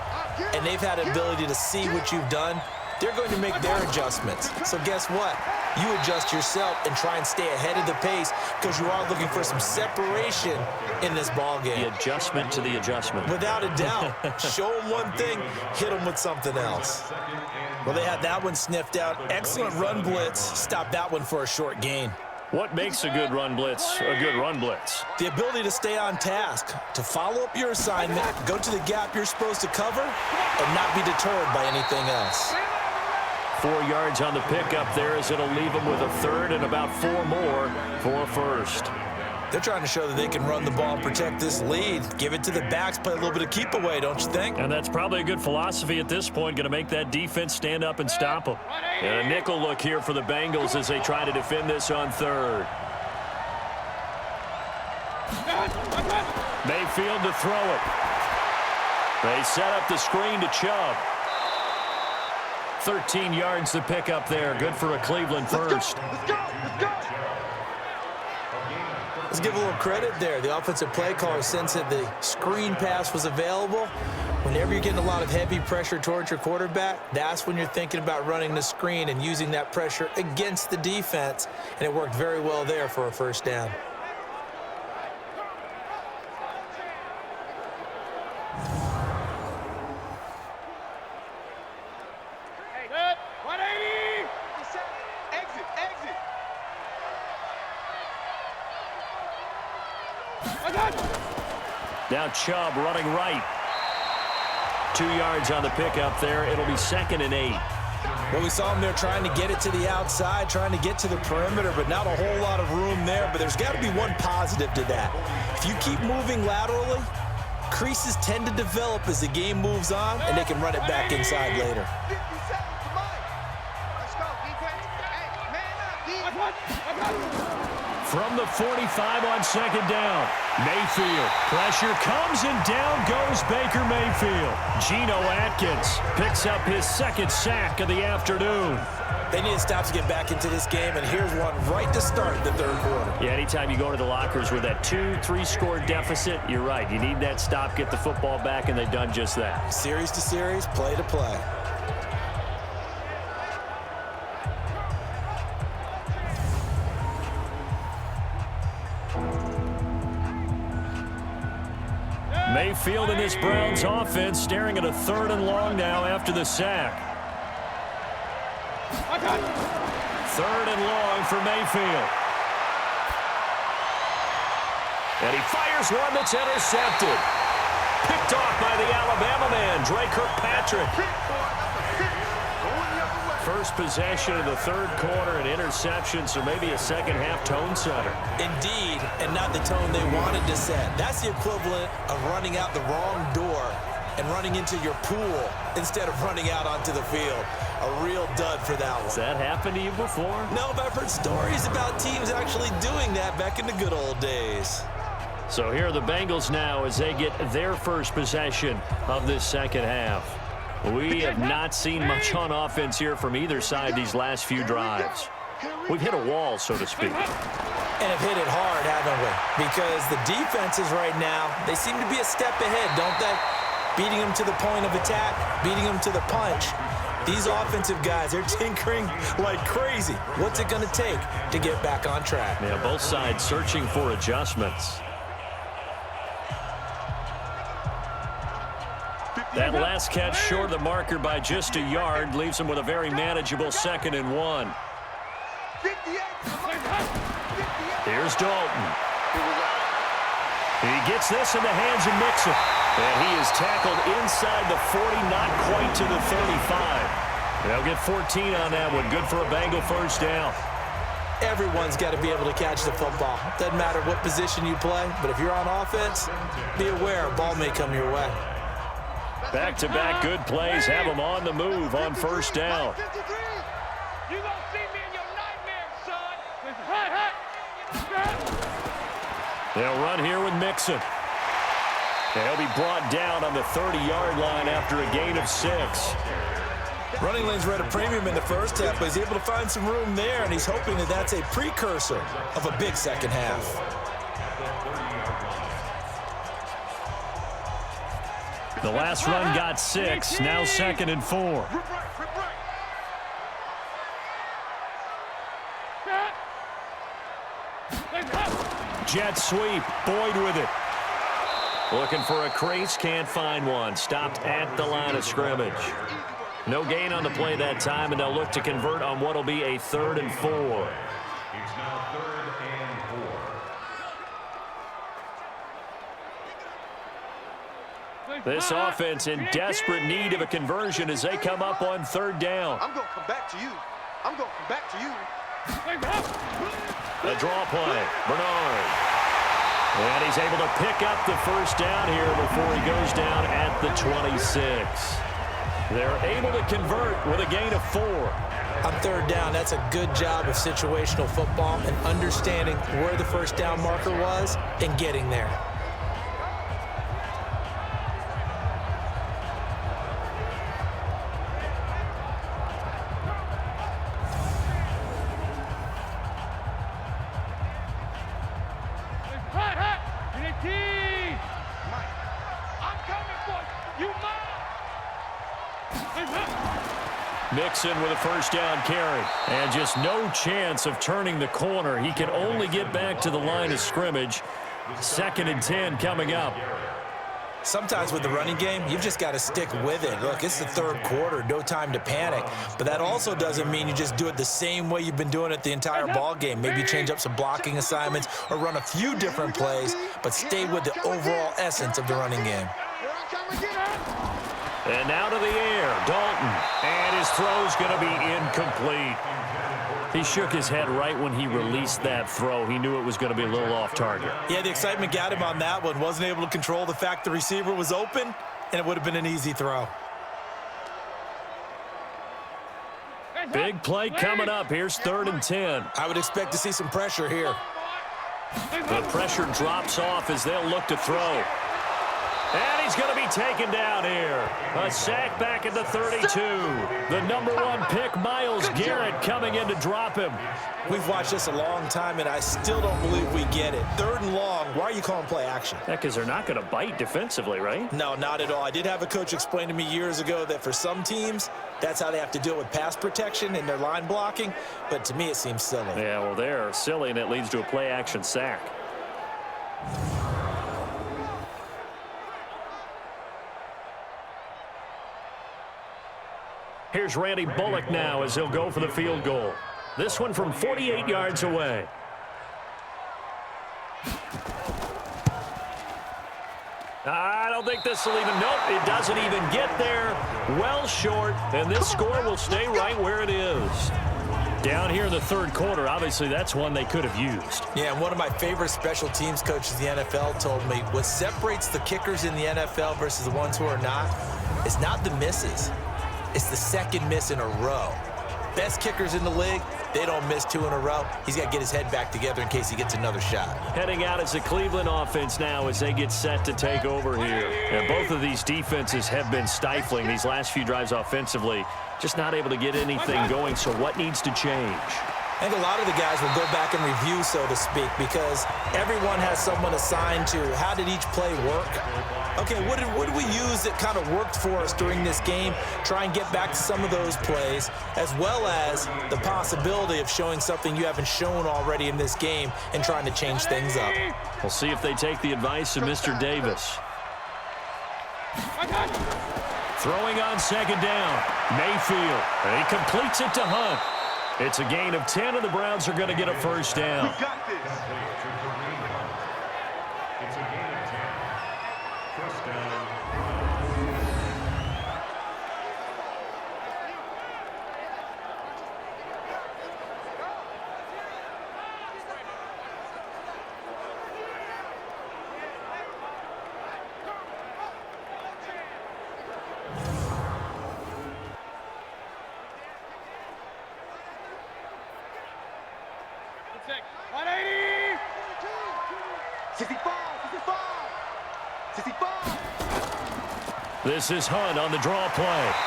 and they've had the ability to see what you've done. They're going to make their adjustments. So guess what? You adjust yourself and try and stay ahead of the pace because you are looking for some separation in this ball game. The adjustment to the adjustment. Without a doubt. Show them one thing, hit them with something else. Well, they had that one sniffed out. Excellent run blitz. Stop that one for a short gain. What makes a good run blitz a good run blitz? The ability to stay on task, to follow up your assignment, go to the gap you're supposed to cover, and not be deterred by anything else. 4 yards on the pickup there as it'll leave them with a 3rd and about 4 more for a 1st. They're trying to show that they can run the ball and protect this lead. Give it to the backs, play a little bit of keep away, don't you think? And that's probably a good philosophy at this point, going to make that defense stand up and stop them. And a nickel look here for the Bengals as they try to defend this on 3rd. Mayfield to throw it. They set up the screen to Chubb. 13 yards to pick up there. Good for a Cleveland 1st. Let's go. Let's go. Let's give a little credit there. The offensive play caller sensed that the screen pass was available. Whenever you're getting a lot of heavy pressure towards your quarterback, that's when you're thinking about running the screen and using that pressure against the defense. And it worked very well there for a 1st down. Good. 180. Exit. Now Chubb running right. 2 yards on the pickup there. It'll be 2nd and 8. Well, we saw him there trying to get it to the outside, trying to get to the perimeter, but not a whole lot of room there. But there's got to be one positive to that. If you keep moving laterally, creases tend to develop as the game moves on, and they can run it back inside later. From the 45 on 2nd down, Mayfield. Pressure comes, and down goes Baker Mayfield. Geno Atkins picks up his 2nd sack of the afternoon. They need to stop to get back into this game, and here's one right to start the 3rd quarter. Yeah, anytime you go to the lockers with that 2-3 score deficit, you're right. You need that stop, get the football back, and they've done just that. Series to series, play to play. Mayfield in this Browns offense staring at a 3rd and long now after the sack. 3rd and long for Mayfield. And he fires one that's intercepted. Picked off by the Alabama man, Dre Kirkpatrick. First possession of the 3rd quarter, an interception, so maybe a second-half tone setter. Indeed, and not the tone they wanted to set. That's the equivalent of running out the wrong door and running into your pool instead of running out onto the field. A real dud for that one. Has that happened to you before? No, but I've heard stories about teams actually doing that back in the good old days. So here are the Bengals now as they get their first possession of this second half. We have not seen much on offense here from either side these last few drives. We've hit a wall, so to speak. And have hit it hard, haven't we? Because the defenses right now, they seem to be a step ahead, don't they? Beating them to the point of attack, beating them to the punch. These offensive guys, they're tinkering like crazy. What's it going to take to get back on track? Yeah, both sides searching for adjustments. That last catch short of the marker by just a yard leaves him with a very manageable 2nd and 1. Here's Dalton. He gets this in the hands of Mixon. And he is tackled inside the 40, not quite to the 35. They'll get 14 on that one. Good for a Bengal first down. Everyone's got to be able to catch the football. Doesn't matter what position you play, but if you're on offense, be aware a ball may come your way. Back-to-back good plays have them on the move on first down. You gonna see me in your nightmares, son. They'll run here with Mixon. They'll be brought down on the 30-yard line after a gain of 6. Running lanes were at a premium in the first half, but he's able to find some room there, and he's hoping that that's a precursor of a big second half. The last run got 6, now 2nd and 4. Jet sweep, Boyd with it. Looking for a crease, can't find one. Stopped at the line of scrimmage. No gain on the play that time, and they'll look to convert on what will be a 3rd and 4. It's now 3rd and 4. This offense in desperate need of a conversion as they come up on 3rd down. I'm going to come back to you. I'm going to come back to you. The draw play, Bernard. And he's able to pick up the first down here before he goes down at the 26. They're able to convert with a gain of 4. On 3rd down, that's a good job of situational football and understanding where the first down marker was and getting there. Mixon with a first down carry. And just no chance of turning the corner. He can only get back to the line of scrimmage. 2nd and 10 coming up. Sometimes with the running game, you've just got to stick with it. Look, it's the 3rd quarter, no time to panic. But that also doesn't mean you just do it the same way you've been doing it the entire ball game. Maybe change up some blocking assignments or run a few different plays, but stay with the overall essence of the running game. And now to the air, Dalton. And his throw's going to be incomplete. He shook his head right when he released that throw. He knew it was going to be a little off target. Yeah, the excitement got him on that one. Wasn't able to control the fact the receiver was open, and it would have been an easy throw. Big play coming up. Here's 3rd and 10. I would expect to see some pressure here. The pressure drops off as they'll look to throw. And he's going to be taken down here. A sack back at the 32. The #1 pick, Myles Garrett, coming in to drop him. We've watched this a long time, and I still don't believe we get it. 3rd and long. Why are you calling play action? Yeah, because they're not going to bite defensively, right? No, not at all. I did have a coach explain to me years ago that for some teams, that's how they have to deal with pass protection and their line blocking. But to me, it seems silly. Yeah, well, they're silly, and it leads to a play action sack. Here's Randy Bullock now as he'll go for the field goal. This one from 48 yards away. I don't think this will even, nope, it doesn't even get there. Well short, and this score will stay right where it is. Down here in the 3rd quarter, obviously that's one they could have used. Yeah, and one of my favorite special teams coaches in the NFL told me what separates the kickers in the NFL versus the ones who are not is not the misses. It's the 2nd miss in a row. Best kickers in the league, they don't miss 2 in a row. He's got to get his head back together in case he gets another shot. Heading out as the Cleveland offense now as they get set to take over here. And both of these defenses have been stifling these last few drives offensively. Just not able to get anything going, so what needs to change? I think a lot of the guys will go back and review, so to speak, because everyone has someone assigned to how did each play work. Okay, what did we use that kind of worked for us during this game? Try and get back to some of those plays, as well as the possibility of showing something you haven't shown already in this game and trying to change things up. We'll see if they take the advice of Mr. Davis. Throwing on 2nd down. Mayfield. And he completes it to Hunt. It's a gain of 10, and the Browns are going to get a 1st down. It's a gain of 10. 1st down. This is Hunt on the draw play,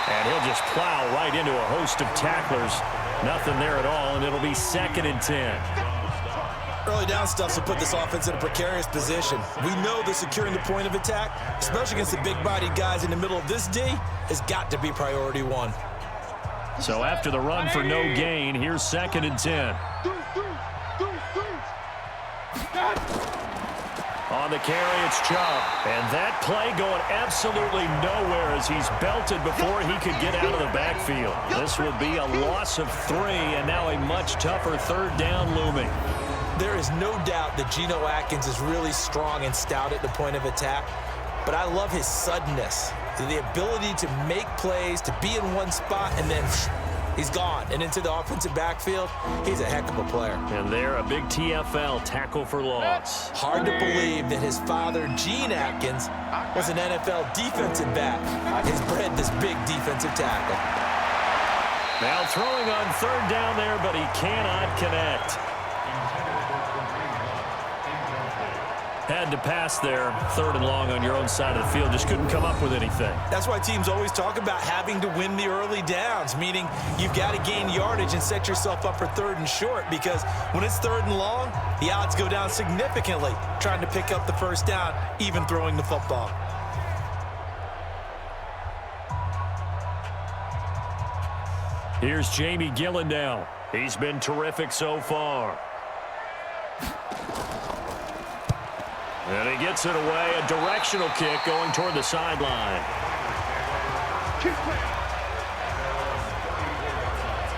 and he'll just plow right into a host of tacklers. Nothing there at all, and it'll be 2nd and 10. Early down stuff will put this offense in a precarious position. We know that securing the point of attack, especially against the big-bodied guys in the middle of this D, has got to be priority 1. So after the run for no gain, here's 2nd and 10. On the carry, it's Chubb. And that play going absolutely nowhere as he's belted before he could get out of the backfield. This will be a loss of 3, and now a much tougher 3rd down looming. There is no doubt that Geno Atkins is really strong and stout at the point of attack, but I love his suddenness, the ability to make plays, to be in one spot, and then he's gone and into the offensive backfield. He's a heck of a player. And there, a big TFL, tackle for loss. Hard to believe that his father, Gene Atkins, was an NFL defensive back. He's bred this big defensive tackle. Now throwing on 3rd down there, but he cannot connect. Had to pass there, 3rd and long on your own side of the field. Just couldn't come up with anything. That's why teams always talk about having to win the early downs, meaning you've got to gain yardage and set yourself up for 3rd and short, because when it's 3rd and long, the odds go down significantly trying to pick up the 1st down, even throwing the football. Here's Jamie Gillen now. He's been terrific so far. And he gets it away, a directional kick going toward the sideline.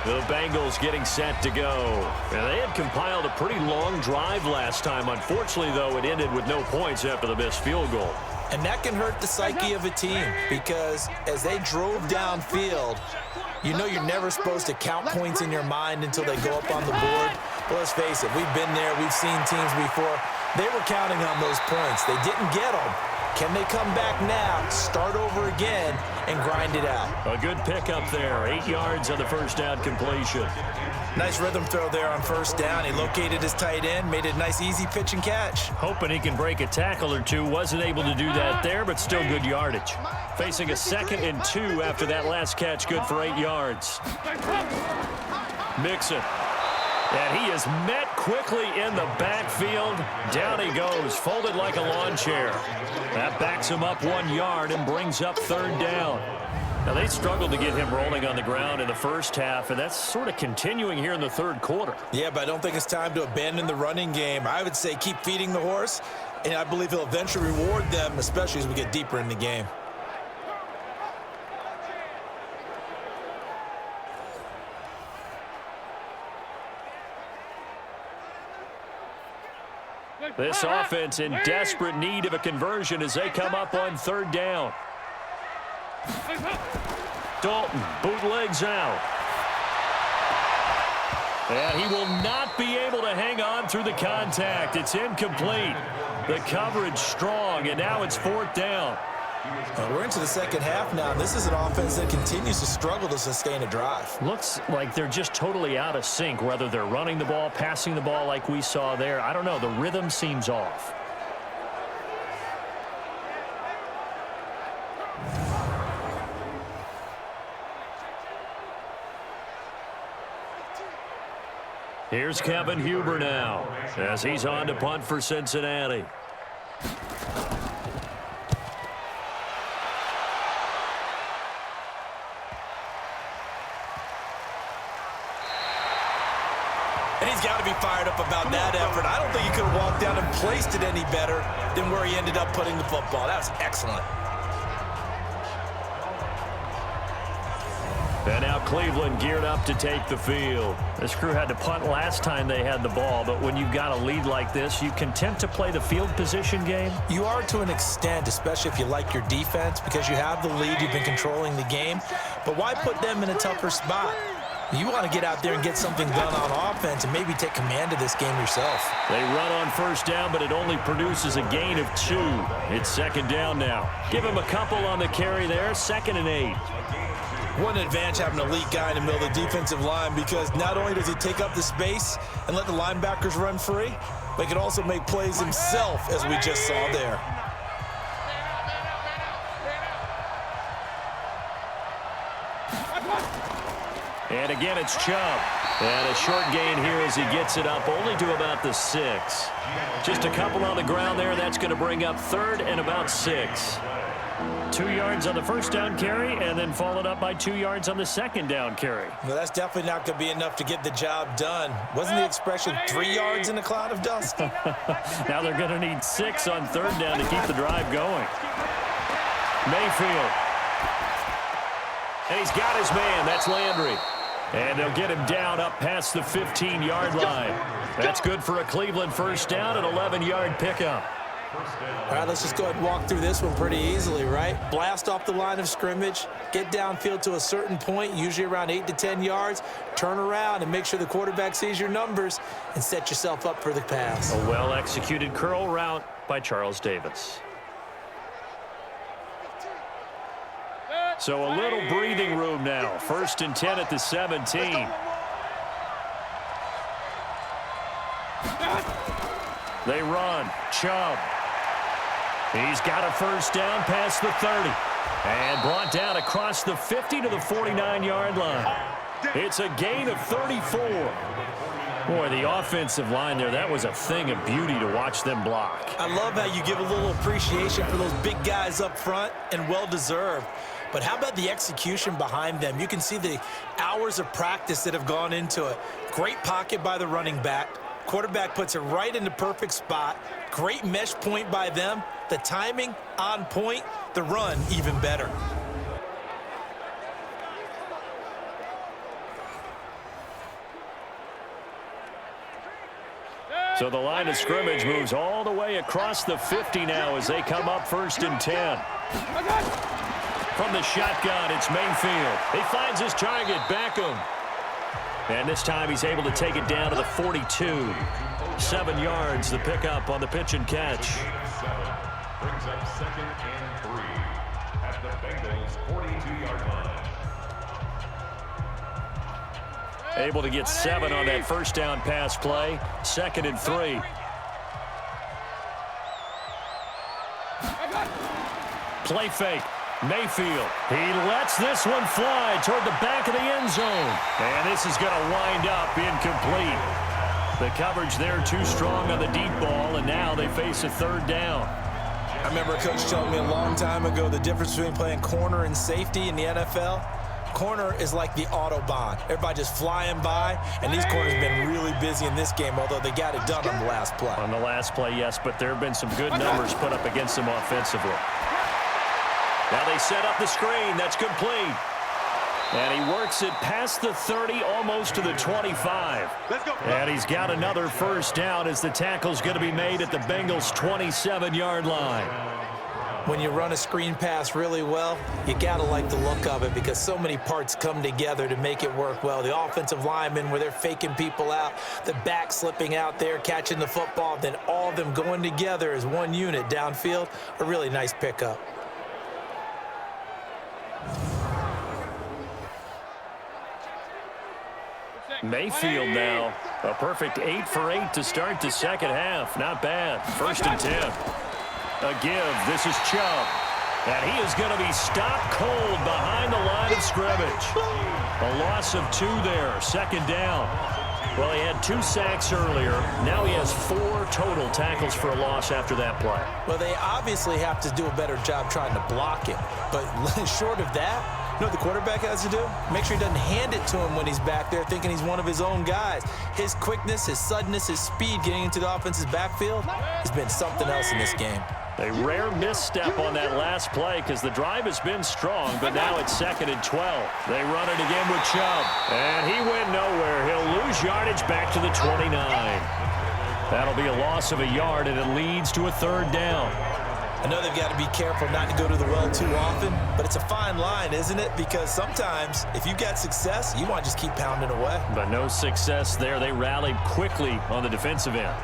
The Bengals getting set to go. And they had compiled a pretty long drive last time. Unfortunately, though, it ended with no points after the missed field goal. And that can hurt the psyche of a team because as they drove downfield, you know you're never supposed to count points in your mind until they go up on the board. But let's face it, we've been there. We've seen teams before. They were counting on those points. They didn't get them. Can they come back now, start over again, and grind it out? A good pickup there. 8 yards on the first down completion. Nice rhythm throw there on first down. He located his tight end, made it a nice easy pitch and catch. Hoping he can break a tackle or two. Wasn't able to do that there, but still good yardage. Facing a 2nd and 2 after that last catch, good for 8 yards. Mixon. And he is met quickly in the backfield. Down he goes, folded like a lawn chair. That backs him up 1 yard and brings up 3rd down. Now, they struggled to get him rolling on the ground in the first half, and that's sort of continuing here in the 3rd quarter. Yeah, but I don't think it's time to abandon the running game. I would say keep feeding the horse, and I believe he'll eventually reward them, especially as we get deeper in the game. This offense in desperate need of a conversion as they come up on 3rd down. Dalton bootlegs out. And he will not be able to hang on through the contact. It's incomplete. The coverage strong, and now it's 4th down. We're into the second half now, and this is an offense that continues to struggle to sustain a drive. Looks like they're just totally out of sync, whether they're running the ball, passing the ball like we saw there. I don't know. The rhythm seems off. Here's Kevin Huber now as he's on to punt for Cincinnati. And he's got to be fired up about that effort. I don't think he could have walked down and placed it any better than where he ended up putting the football. That was excellent. And now Cleveland geared up to take the field. This crew had to punt last time they had the ball, but when you've got a lead like this, you content to play the field position game? You are to an extent, especially if you like your defense, because you have the lead, you've been controlling the game. But why put them in a tougher spot? You want to get out there and get something done on offense and maybe take command of this game yourself. They run on first down, but it only produces a gain of 2. It's 2nd down now. Give him a couple on the carry there, 2nd and 8. What an advantage having an elite guy in the middle of the defensive line, because not only does he take up the space and let the linebackers run free, but he can also make plays himself, as we just saw there. And again, it's Chubb. And a short gain here as he gets it up only to about the 6. Just a couple on the ground there. That's going to bring up 3rd and about 6. 2 yards on the first down carry, and then followed up by 2 yards on the 2nd down carry. Well, that's definitely not going to be enough to get the job done. Wasn't the expression 3 yards in a cloud of dust? Now they're going to need 6 on 3rd down to keep the drive going. Mayfield. And he's got his man. That's Landry. And they'll get him down up past the 15-yard line. That's good for a Cleveland first down, an 11-yard pickup. All right, let's just go ahead and walk through this one pretty easily, right? Blast off the line of scrimmage, get downfield to a certain point, usually around 8 to 10 yards, turn around and make sure the quarterback sees your numbers and set yourself up for the pass. A well-executed curl route by Charles Davis. So a little breathing room now. 1st and 10 at the 17. They run. Chubb. He's got a first down past the 30. And brought down across the 50 to the 49-yard line. It's a gain of 34. Boy, the offensive line there, that was a thing of beauty to watch them block. I love how you give a little appreciation for those big guys up front, and well-deserved. But how about the execution behind them? You can see the hours of practice that have gone into it. Great pocket by the running back. Quarterback puts it right in the perfect spot. Great mesh point by them. The timing on point. The run even better. So the line of scrimmage moves all the way across the 50 now as they come up 1st and 10. From the shotgun, it's Mayfield. He finds his target, Beckham. And this time he's able to take it down to the 42. 7 yards, the pickup on the pitch and catch. Brings up 2nd and 3 at the Bengals 42-yard line. Able to get 7 on that first down pass play. 2nd and 3. Play fake. Mayfield. He lets this one fly toward the back of the end zone. And this is going to wind up incomplete. The coverage there too strong on the deep ball, and now they face a 3rd down. I remember a coach telling me a long time ago the difference between playing corner and safety in the NFL. Corner is like the Autobahn. Everybody just flying by, and these corners have been really busy in this game, although they got it done on the last play. On the last play, yes, but there have been some good numbers put up against them offensively. Now they set up the screen. That's complete. And he works it past the 30, almost to the 25. Let's go. And he's got another 1st down as the tackle's going to be made at the Bengals' 27-yard line. When you run a screen pass really well, you got to like the look of it because so many parts come together to make it work well. The offensive linemen, where they're faking people out, the back slipping out there, catching the football, then all of them going together as one unit downfield, a really nice pickup. Mayfield now, a perfect 8 for 8 to start the second half. Not bad. 1st and 10. A give. This is Chubb. And he is going to be stopped cold behind the line of scrimmage. A loss of 2 there. 2nd down. Well, he had 2 sacks earlier. Now he has 4 total tackles for a loss after that play. Well, they obviously have to do a better job trying to block him. But short of that, you know what the quarterback has to do? Make sure he doesn't hand it to him when he's back there thinking he's one of his own guys. His quickness, his suddenness, his speed getting into the offense's backfield has been something else in this game. A rare misstep on that last play because the drive has been strong, but now it's 2nd and 12. They run it again with Chubb. And he went nowhere. He'll lose yardage back to the 29. That'll be a loss of a yard, and it leads to a 3rd down. I know they've got to be careful not to go to the well too often, but it's a fine line, isn't it? Because sometimes if you got success, you want to just keep pounding away. But no success there. They rallied quickly on the defensive end.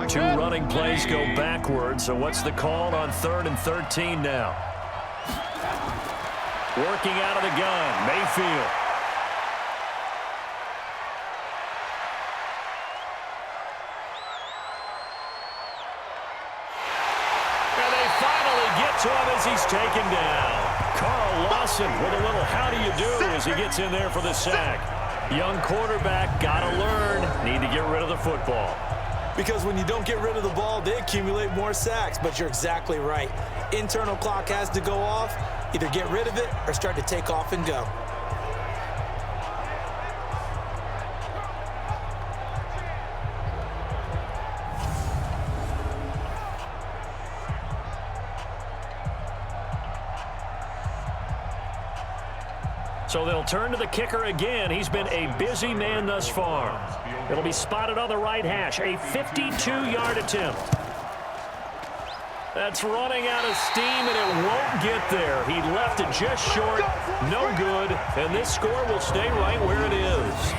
2 running plays go backwards, so what's the call on 3rd and 13 now? Working out of the gun, Mayfield. And they finally get to him as he's taken down. Carl Lawson with a little how do you do as he gets in there for the sack. Young quarterback, gotta learn, need to get rid of the football. Because when you don't get rid of the ball, they accumulate more sacks. But you're exactly right. Internal clock has to go off. Either get rid of it or start to take off and go. So they'll turn to the kicker again. He's been a busy man thus far. It'll be spotted on the right hash. A 52-yard attempt. That's running out of steam, and it won't get there. He left it just short. No good. And this score will stay right where it is.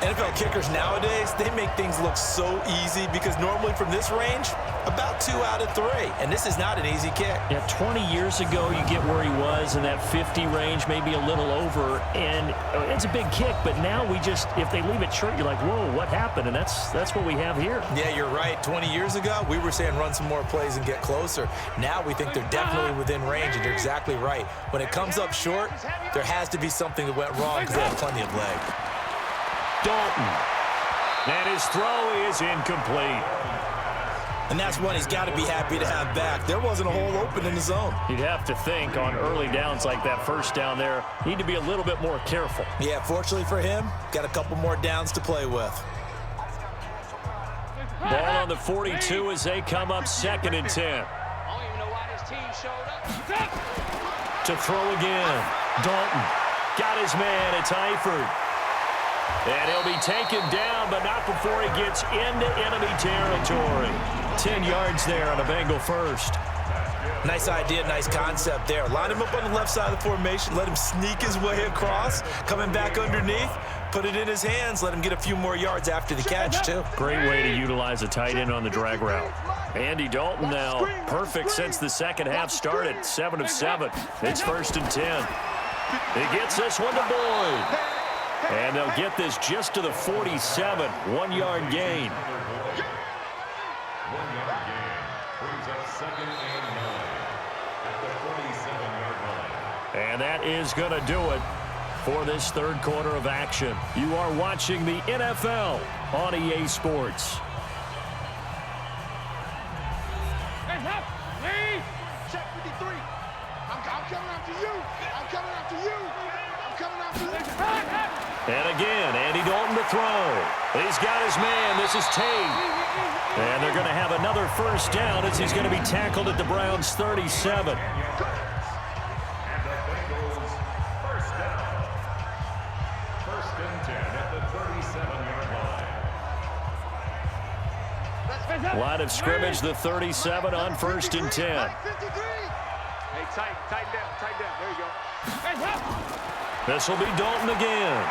NFL kickers nowadays, they make things look so easy because normally from this range, about 2 out of 3. And this is not an easy kick. Yeah, 20 years ago, you get where he was in that 50 range, maybe a little over. And it's a big kick, but now we just, if they leave it short, you're like, whoa, what happened? And that's what we have here. Yeah, you're right. 20 years ago, we were saying run some more plays and get closer. Now we think they're definitely within range, and you're exactly right. When it comes up short, there has to be something that went wrong because they have plenty of leg. Dalton. And his throw is incomplete. And that's one he's got to be happy to have back. There wasn't a hole open in the zone. You'd have to think on early downs like that first down there, need to be a little bit more careful. Yeah, fortunately for him, got a couple more downs to play with. Ball on the 42 as they come up 2nd and 10. I don't even know why this team showed up. To throw again. Dalton got his man. It's Eifert. And he'll be taken down, but not before he gets into enemy territory. 10 yards there on a Bengal first. Nice idea, nice concept there. Line him up on the left side of the formation, let him sneak his way across, coming back underneath, put it in his hands, let him get a few more yards after the catch, too. Great way to utilize a tight end on the drag route. Andy Dalton now perfect since the second half started, 7 of 7. It's 1st and 10. He gets this one to Boyd. And they'll get this just to the 47, 1-yard gain. 1-yard gain brings up 2nd and 9 at the 47-yard line. And that is going to do it for this third quarter of action. You are watching the NFL on EA Sports. Check 53. I'm coming after you. I'm coming after you. I'm coming after you. And again, Andy Dalton to throw. He's got his man. This is Tate. And they're going to have another first down as he's going to be tackled at the Browns' 37. And the Bengals first down. 1st and 10 at the 37-yard line. Line of scrimmage, the 37 on 1st and 10. Hey, tighten down. There you go. This will be Dalton again.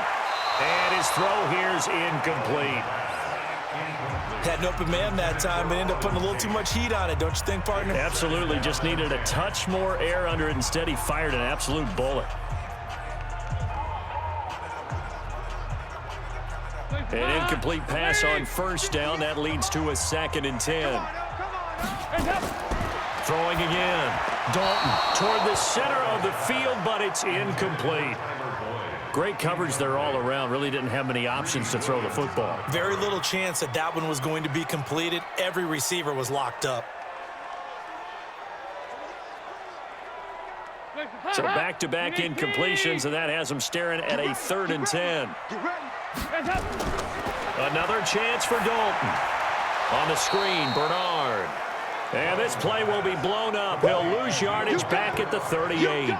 And his throw here's incomplete. Had an open man that time, but ended up putting a little too much heat on it, don't you think, partner? Absolutely, just needed a touch more air under it. Instead, he fired an absolute bullet. An incomplete pass on first down. That leads to a 2nd and 10. Throwing again. Dalton toward the center of the field, but it's incomplete. Great coverage there all around. Really didn't have many options to throw the football. Very little chance that that one was going to be completed. Every receiver was locked up. So back-to-back incompletions, and that has him staring at a 3rd and 10. Another chance for Dalton. On the screen, Bernard. And this play will be blown up. He'll lose yardage back at the 38.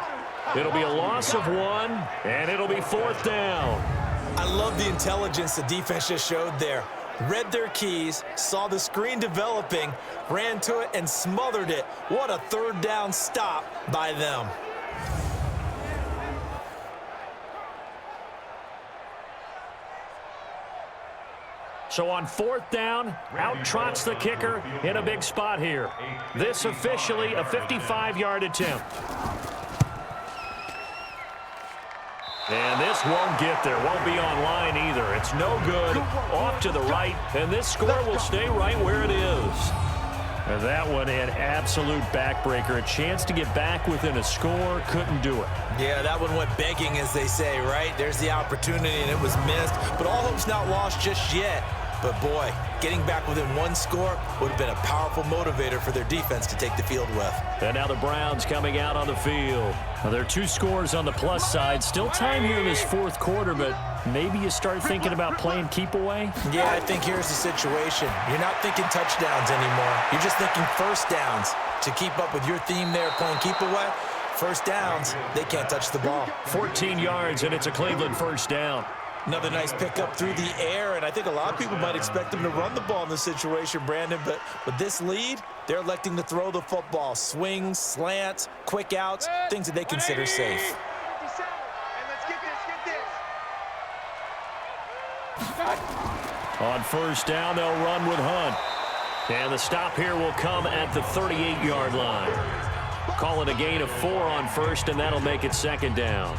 It'll be a loss of 1, and it'll be 4th down. I love the intelligence the defense just showed there. Read their keys, saw the screen developing, ran to it, and smothered it. What a 3rd down stop by them. So on 4th down, out trots the kicker in a big spot here. This officially a 55-yard attempt. And this won't get there, won't be on line either. It's no good, off to the right, and this score will stay right where it is. And that one an absolute backbreaker. A chance to get back within a score, couldn't do it. Yeah, that one went begging, as they say, right? There's the opportunity, and it was missed. But all hope's not lost just yet. But, boy, getting back within 1 score would have been a powerful motivator for their defense to take the field with. And now the Browns coming out on the field. Now, there are 2 scores on the plus side. Still time here in this 4th quarter, but maybe you start thinking about playing keep away? Yeah, I think here's the situation. You're not thinking touchdowns anymore. You're just thinking first downs. To keep up with your theme there, playing keep away, first downs, they can't touch the ball. 14 yards, and it's a Cleveland first down. Another nice pickup through the air, and I think a lot of people might expect them to run the ball in this situation, Brandon, but with this lead, they're electing to throw the football. Swings, slants, quick outs, things that they consider safe. 57. And let's get this. On first down, they'll run with Hunt. And the stop here will come at the 38-yard line. Call it a gain of 4 on first, and that'll make it 2nd down.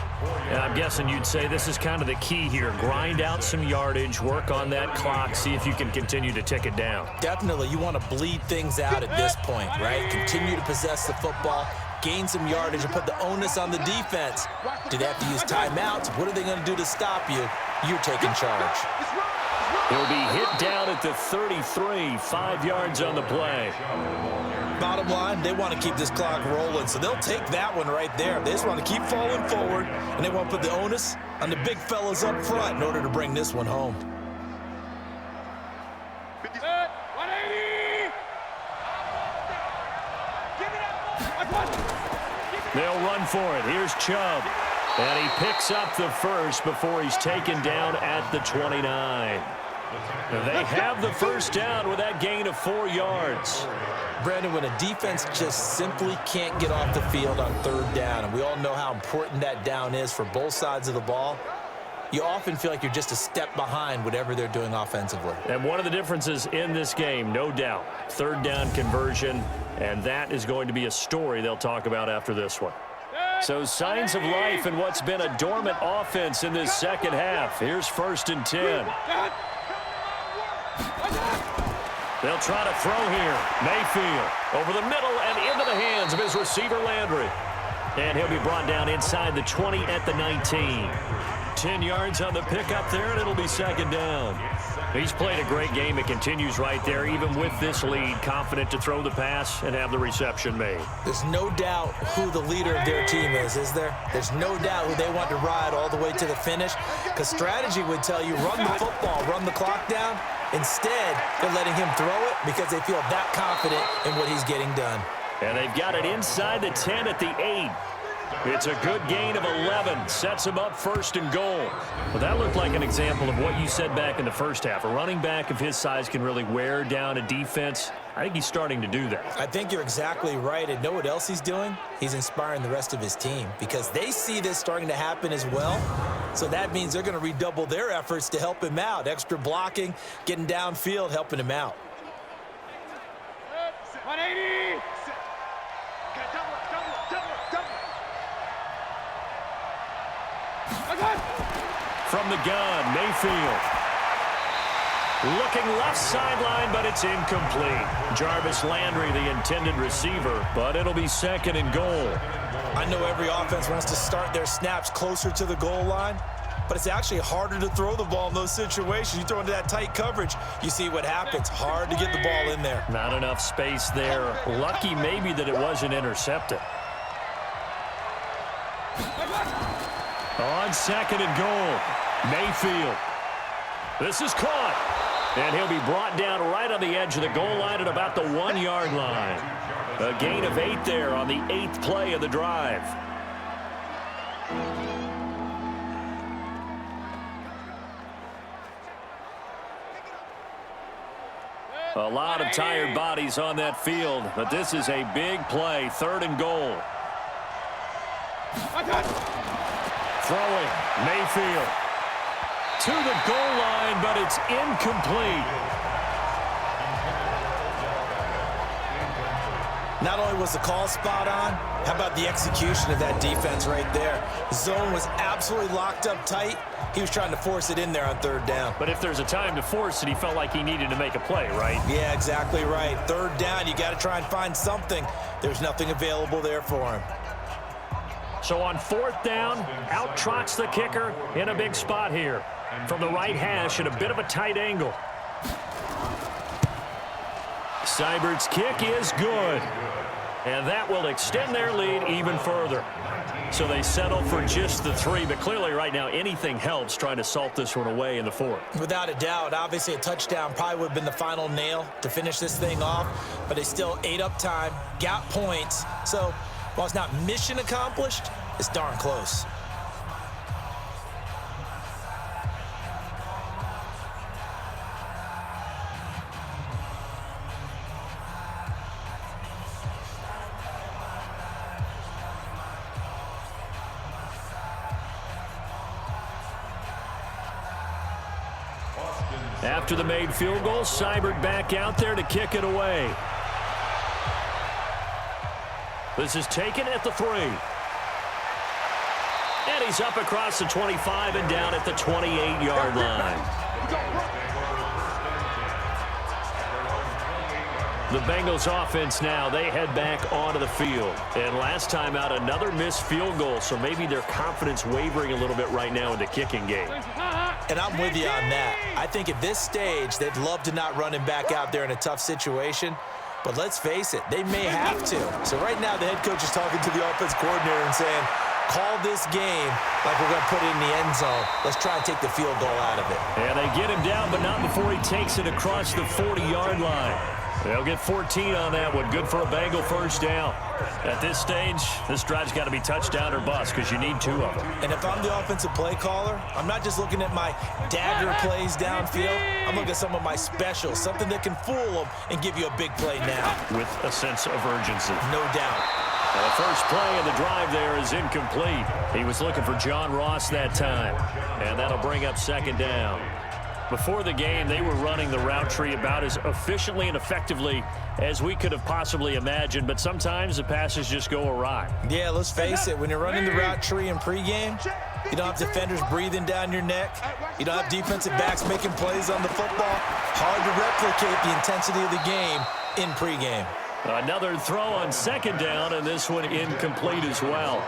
And I'm guessing you'd say this is kind of the key here. Grind out some yardage, work on that clock, see if you can continue to tick it down. Definitely, you want to bleed things out at this point, right? Continue to possess the football, gain some yardage, and put the onus on the defense. Do they have to use timeouts? What are they going to do to stop you? You're taking charge. He'll be hit down at the 33, 5 yards on the play. Bottom line, they want to keep this clock rolling, so they'll take that one right there. They just want to keep falling forward, and they want to put the onus on the big fellas up front in order to bring this one home. 180. They'll run for it. Here's Chubb. And he picks up the first before he's taken down at the 29. They have the first down with that gain of 4 yards. Brandon, when a defense just simply can't get off the field on third down, and we all know how important that down is for both sides of the ball, you often feel like you're just a step behind whatever they're doing offensively. And one of the differences in this game, no doubt, third down conversion, and that is going to be a story they'll talk about after this one. So signs of life in what's been a dormant offense in this second half. Here's 1st and 10. They'll try to throw here. Mayfield over the middle and into the hands of his receiver Landry. And he'll be brought down inside the 20 at the 19. 10 yards on the pickup there, and it'll be 2nd down. He's played a great game. It continues right there, even with this lead, confident to throw the pass and have the reception made. There's no doubt who the leader of their team is there? There's no doubt who they want to ride all the way to the finish, because strategy would tell you run the football, run the clock down. Instead, they're letting him throw it because they feel that confident in what he's getting done. And they've got it inside the 10 at the 8. It's a good gain of 11. Sets him up 1st and goal. Well, that looked like an example of what you said back in the first half. A running back of his size can really wear down a defense. I think he's starting to do that. I think you're exactly right. And know what else he's doing? He's inspiring the rest of his team because they see this starting to happen as well. So that means they're going to redouble their efforts to help him out. Extra blocking, getting downfield, helping him out. 180. From the gun, Mayfield. Looking left sideline, but it's incomplete. Jarvis Landry, the intended receiver, but it'll be 2nd and goal. I know every offense wants to start their snaps closer to the goal line, but it's actually harder to throw the ball in those situations. You throw into that tight coverage, you see what happens. Hard to get the ball in there. Not enough space there. Lucky maybe that it wasn't intercepted. On 2nd and goal, Mayfield. This is caught. And he'll be brought down right on the edge of the goal line at about the 1-yard line. A gain of 8 there on the 8th play of the drive. A lot of tired bodies on that field, but this is a big play, 3rd and goal. Throwing, Mayfield. To the goal line, but it's incomplete. Not only was the call spot on, how about the execution of that defense right there? Zone was absolutely locked up tight. He was trying to force it in there on 3rd down. But if there's a time to force it, he felt like he needed to make a play, right? Yeah, exactly right. 3rd down, you got to try and find something. There's nothing available there for him. So on 4th down, out trots the kicker in a big spot here. From the right hash at a bit of a tight angle. Seibert's kick is good. And that will extend their lead even further. So they settle for just the 3, but clearly right now anything helps trying to salt this one away in the 4th. Without a doubt, obviously a touchdown probably would have been the final nail to finish this thing off, but they still ate up time, got points. So while it's not mission accomplished, it's darn close. After the made field goal, Seibert back out there to kick it away. This is taken at the 3. And he's up across the 25 and down at the 28-yard line. The Bengals offense now, they head back onto the field. And last time out, another missed field goal, so maybe their confidence wavering a little bit right now in the kicking game. And I'm with you on that. I think at this stage, they'd love to not run him back out there in a tough situation. But let's face it, they may have to. So right now, the head coach is talking to the offense coordinator and saying, call this game like we're going to put it in the end zone. Let's try and take the field goal out of it. And they get him down, but not before he takes it across the 40-yard line. They'll get 14 on that one. Good for a Bengal first down. At this stage, this drive's got to be touchdown or bust because you need 2 of them. And if I'm the offensive play caller, I'm not just looking at my dagger plays downfield. I'm looking at some of my specials, something that can fool them and give you a big play now. With a sense of urgency. No doubt. The first play of the drive there is incomplete. He was looking for John Ross that time. And that'll bring up second down. Before the game, they were running the route tree about as efficiently and effectively as we could have possibly imagined, but sometimes the passes just go awry. Yeah, let's face it, when you're running the route tree in pregame, you don't have defenders breathing down your neck. You don't have defensive backs making plays on the football. Hard to replicate the intensity of the game in pregame. Another throw on second down, and this one incomplete as well.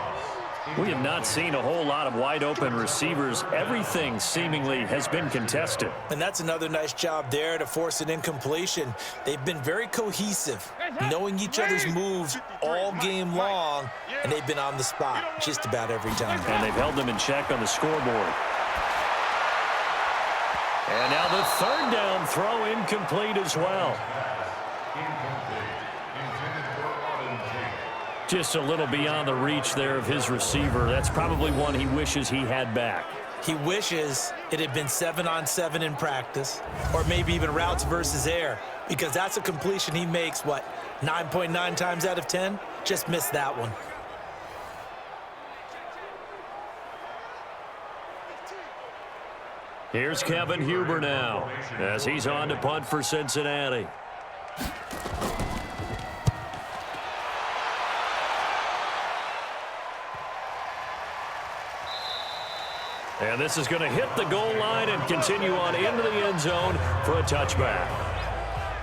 We have not seen a whole lot of wide-open receivers. Everything seemingly has been contested. And that's another nice job there to force an incompletion. They've been very cohesive, knowing each other's moves all game long, and they've been on the spot just about every time. And they've held them in check on the scoreboard. And now the third down throw incomplete as well. Just a little beyond the reach there of his receiver. That's probably one he wishes he had back. He wishes it had been 7-on-7 in practice, or maybe even routes versus air, because that's a completion he makes, 9.9 times out of 10? Just missed that one. Here's Kevin Huber now, as he's on to punt for Cincinnati. And this is going to hit the goal line and continue on into the end zone for a touchback.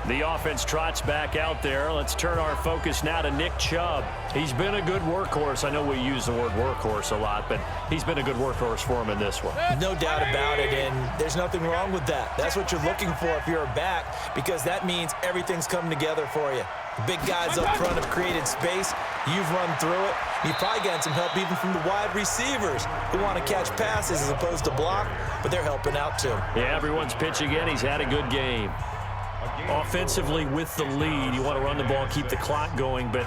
The offense trots back out there. Let's turn our focus now to Nick Chubb. He's been a good workhorse. I know we use the word workhorse a lot, but he's been a good workhorse for him in this one. No doubt about it, and there's nothing wrong with that. That's what you're looking for if you're a back, because that means everything's coming together for you. The big guys up front have created space. You've run through it. You've probably gotten some help even from the wide receivers who want to catch passes as opposed to block, but they're helping out too. Yeah, everyone's pitching in. He's had a good game. Offensively with the lead, you want to run the ball, keep the clock going, but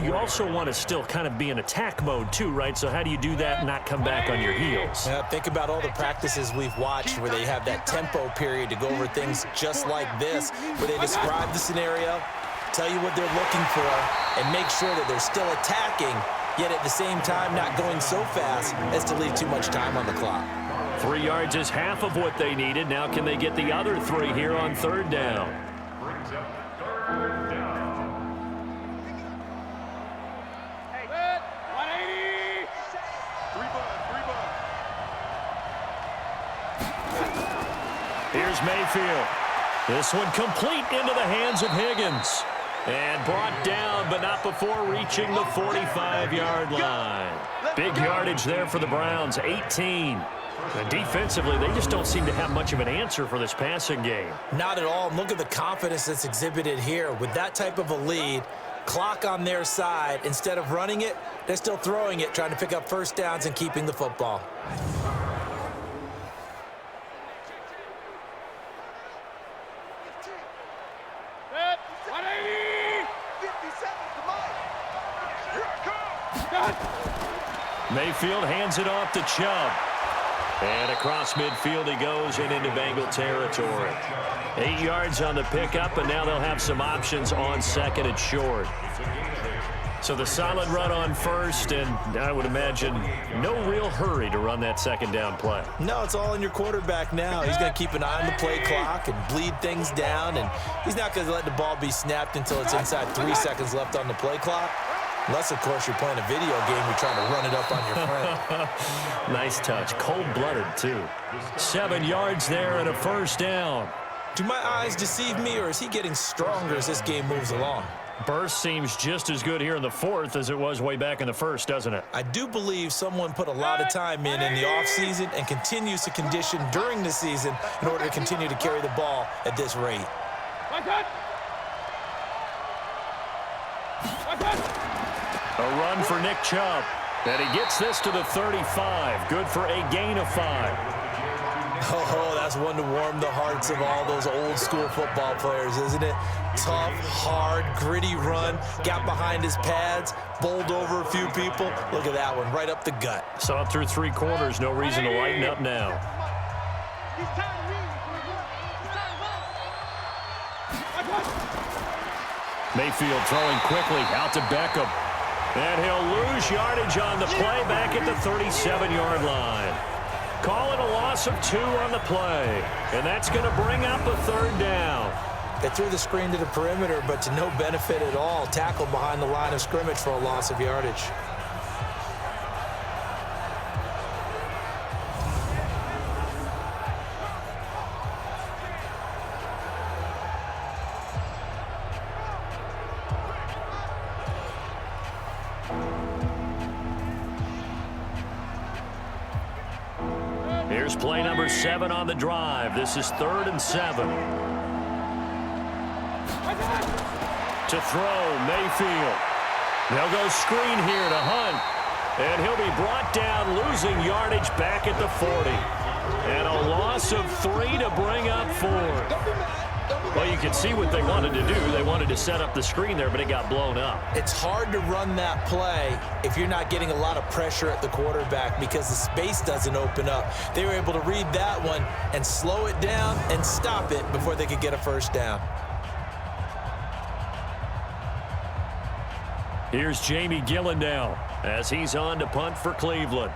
you also want to still kind of be in attack mode too, right? So how do you do that and not come back on your heels? Yeah, think about all the practices we've watched where they have that tempo period to go over things just like this, where they describe the scenario, tell you what they're looking for, and make sure that they're still attacking, yet at the same time not going so fast as to leave too much time on the clock. 3 yards is half of what they needed. Now can they get the other 3 here on third down? Brings up third down. Hey, 180. 3 bud. Here's Mayfield. This one complete into the hands of Higgins. And brought down, but not before reaching the 45-yard line. Big yardage there for the Browns, 18. And defensively, they just don't seem to have much of an answer for this passing game. Not at all. Look at the confidence that's exhibited here. With that type of a lead, clock on their side, instead of running it, they're still throwing it, trying to pick up first downs and keeping the football. Mayfield hands it off to Chubb. And across midfield he goes and into Bengal territory. 8 yards on the pickup, and now they'll have some options on second and short. So the solid run on first, and I would imagine no real hurry to run that second down play. No, it's all in your quarterback now. He's going to keep an eye on the play clock and bleed things down, and he's not going to let the ball be snapped until it's inside 3 seconds left on the play clock. Unless, of course, you're playing a video game, you're trying to run it up on your friend. Nice touch. Cold-blooded, too. 7 yards there and a first down. Do my eyes deceive me, or is he getting stronger as this game moves along? Burst seems just as good here in the fourth as it was way back in the first, doesn't it? I do believe someone put a lot of time in the offseason and continues to condition during the season in order to continue to carry the ball at this rate. A run for Nick Chubb. And he gets this to the 35. Good for a gain of 5. Oh, that's one to warm the hearts of all those old school football players, isn't it? Tough, hard, gritty run, got behind his pads, bowled over a few people. Look at that one, right up the gut. Saw it through 3 quarters, no reason to lighten up now. Mayfield throwing quickly out to Beckham. And he'll lose yardage on the play back at the 37-yard line. Call it a loss of 2 on the play. And that's going to bring up a 3rd down. They threw the screen to the perimeter, but to no benefit at all. Tackled behind the line of scrimmage for a loss of yardage. Here's play number 7 on the drive. This is 3rd and 7. To throw, Mayfield. They'll go screen here to Hunt. And he'll be brought down, losing yardage back at the 40. And a loss of 3 to bring up 4. Well, you can see what they wanted to do. They wanted to set up the screen there, but it got blown up. It's hard to run that play if you're not getting a lot of pressure at the quarterback because the space doesn't open up. They were able to read that one and slow it down and stop it before they could get a 1st down. Here's Jamie Gillandale as he's on to punt for Cleveland.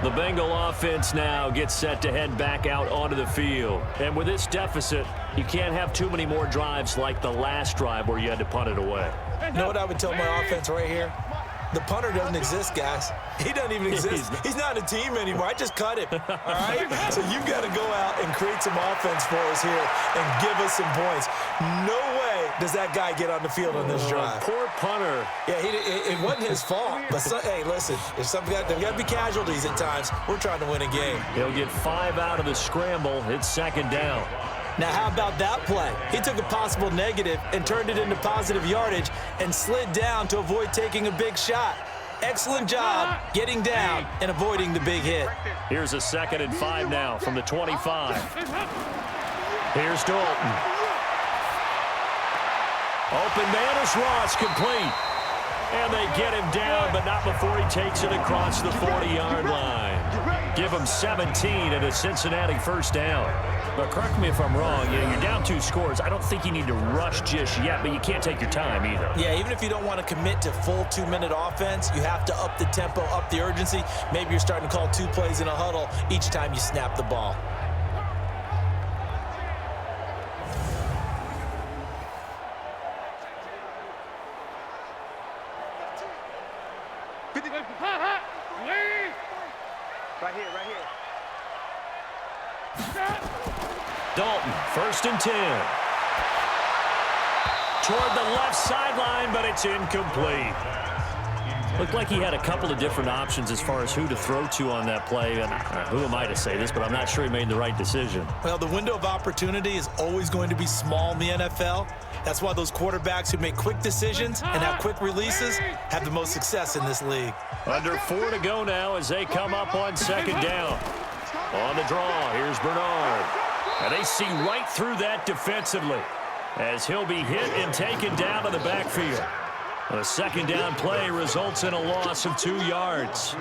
The Bengal offense now gets set to head back out onto the field. And with this deficit, you can't have too many more drives like the last drive where you had to punt it away. You know what I would tell my offense right here? The punter doesn't exist, guys. He doesn't even exist. He's not a team anymore. I just cut him, all right? So you've got to go out and create some offense for us here and give us some points. No way does that guy get on the field on this drive. Poor punter. Yeah, it wasn't his fault. But, hey, listen, there's got to be casualties at times. We're trying to win a game. He'll get 5 out of the scramble. It's 2nd down. Now, how about that play? He took a possible negative and turned it into positive yardage and slid down to avoid taking a big shot. Excellent job getting down and avoiding the big hit. Here's a 2nd and 5 now from the 25. Here's Dalton. Open man is Ross, complete. And they get him down, but not before he takes it across the 40-yard line. Give him 17 and a Cincinnati 1st down. But correct me if I'm wrong, you're down 2 scores. I don't think you need to rush just yet, but you can't take your time either. Yeah, even if you don't want to commit to full 2-minute offense, you have to up the tempo, up the urgency. Maybe you're starting to call 2 plays in a huddle each time you snap the ball. Right here. Dalton, 1st and 10. Toward the left sideline, but it's incomplete. Looked like he had a couple of different options as far as who to throw to on that play. And who am I to say this, but I'm not sure he made the right decision. Well, the window of opportunity is always going to be small in the NFL. That's why those quarterbacks who make quick decisions and have quick releases have the most success in this league. Under 4 to go now as they come up on 2nd down. On the draw, here's Bernard. And they see right through that defensively as he'll be hit and taken down to the backfield. A 2nd down play results in a loss of 2 yards.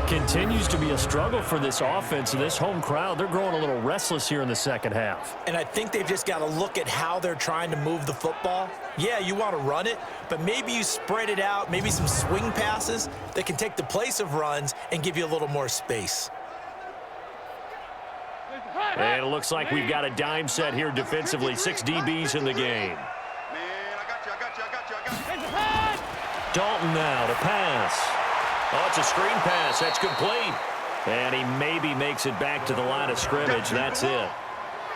Continues to be a struggle for this offense and this home crowd. They're growing a little restless here in the 2nd half. And I think they've just got to look at how they're trying to move the football. Yeah, you want to run it, but maybe you spread it out, maybe some swing passes that can take the place of runs and give you a little more space. And it looks like we've got a dime set here defensively. 6 DBs in the game. Dalton now to pass. Oh, it's a screen pass. That's complete. And he maybe makes it back to the line of scrimmage. That's it.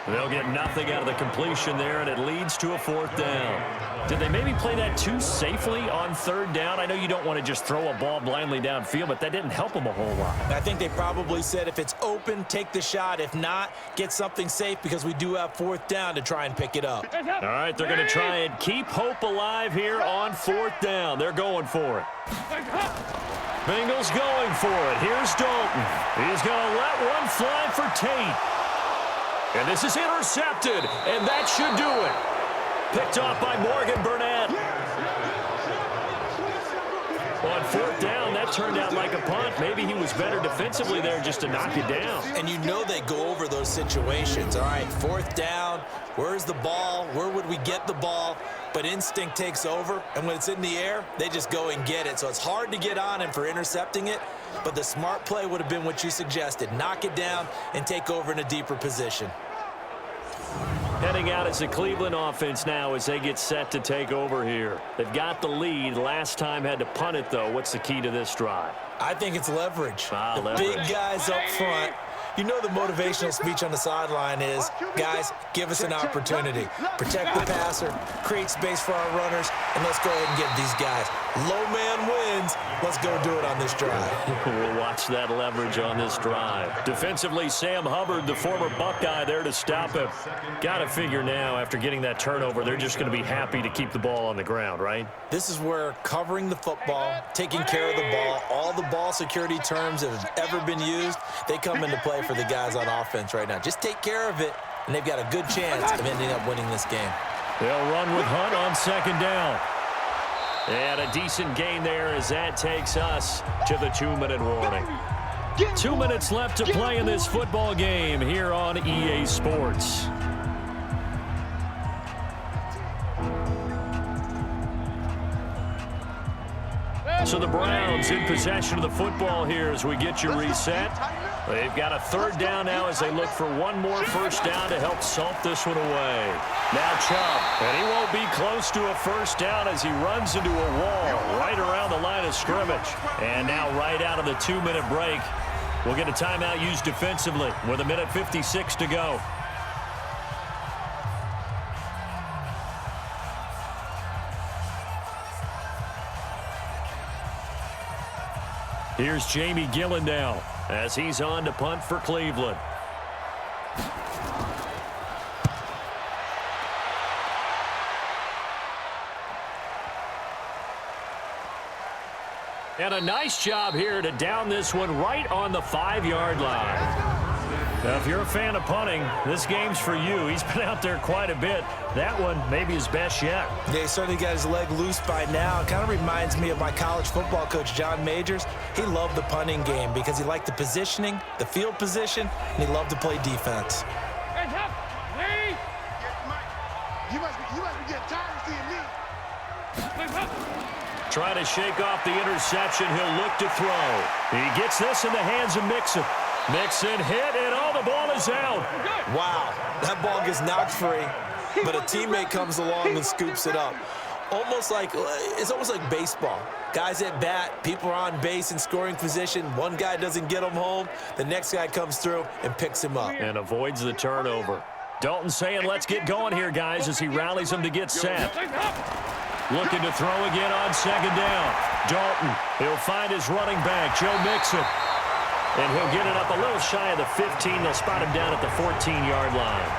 They'll get nothing out of the completion there, and it leads to a 4th down. Did they maybe play that too safely on 3rd down? I know you don't want to just throw a ball blindly downfield, but that didn't help them a whole lot. I think they probably said if it's open, take the shot. If not, get something safe because we do have 4th down to try and pick it up. All right, they're going to try and keep hope alive here on 4th down. They're going for it. Bengals going for it. Here's Dalton. He's going to let one fly for Tate. And this is intercepted, and that should do it. Picked off by Morgan Burnett. On 4th down, that turned out like a punt. Maybe he was better defensively there just to knock it down. And you know they go over those situations. All right, 4th down, where's the ball? Where would we get the ball? But instinct takes over, and when it's in the air, they just go and get it. So it's hard to get on him for intercepting it, but the smart play would have been what you suggested. Knock it down and take over in a deeper position. Heading out as the Cleveland offense now as they get set to take over here. They've got the lead. Last time had to punt it, though. What's the key to this drive? I think it's leverage. Leverage. Big guys up front. You know the motivational speech on the sideline is, guys, give us an opportunity. Protect the passer, create space for our runners, and let's go ahead and get these guys. Low man wins. Let's go do it on this drive. We'll watch that leverage on this drive. Defensively, Sam Hubbard, the former Buckeye, there to stop him. Got to figure now, after getting that turnover, they're just going to be happy to keep the ball on the ground, right? This is where covering the football, taking care of the ball, all the ball security terms that have ever been used, they come into play for the guys on offense right now. Just take care of it, and they've got a good chance of ending up winning this game. They'll run with Hunt on 2nd down. And a decent gain there as that takes us to the 2-minute warning. 2 minutes left to play in this football game here on EA Sports. So the Browns in possession of the football here as we get you reset. They've got a 3rd down now as they look for one more 1st down to help salt this one away. Now Chubb, and he won't be close to a 1st down as he runs into a wall right around the line of scrimmage. And now right out of the 2-minute break, we'll get a timeout used defensively with 1:56 to go. Here's Jamie Gillen now as he's on to punt for Cleveland. And a nice job here to down this one right on the 5-yard line. Now, if you're a fan of punting, this game's for you. He's been out there quite a bit. That one maybe his best yet. Yeah, he certainly got his leg loose by now. It kind of reminds me of my college football coach, John Majors. He loved the punting game because he liked the positioning, the field position, and he loved to play defense. Hands up! Lee! You must be getting tired of seeing me. Trying to shake off the interception. He'll look to throw. He gets this in the hands of Mixon. Mixon hit, and the ball is out. Wow, that ball gets knocked free, but a teammate comes along and scoops it up. It's almost like baseball. Guys at bat, people are on base in scoring position. One guy doesn't get him home. The next guy comes through and picks him up. And avoids the turnover. Dalton saying, let's get going here, guys, as he rallies them to get set. Looking to throw again on 2nd down. Dalton, he'll find his running back, Joe Mixon. And he'll get it up a little shy of the 15. They'll spot him down at the 14-yard line.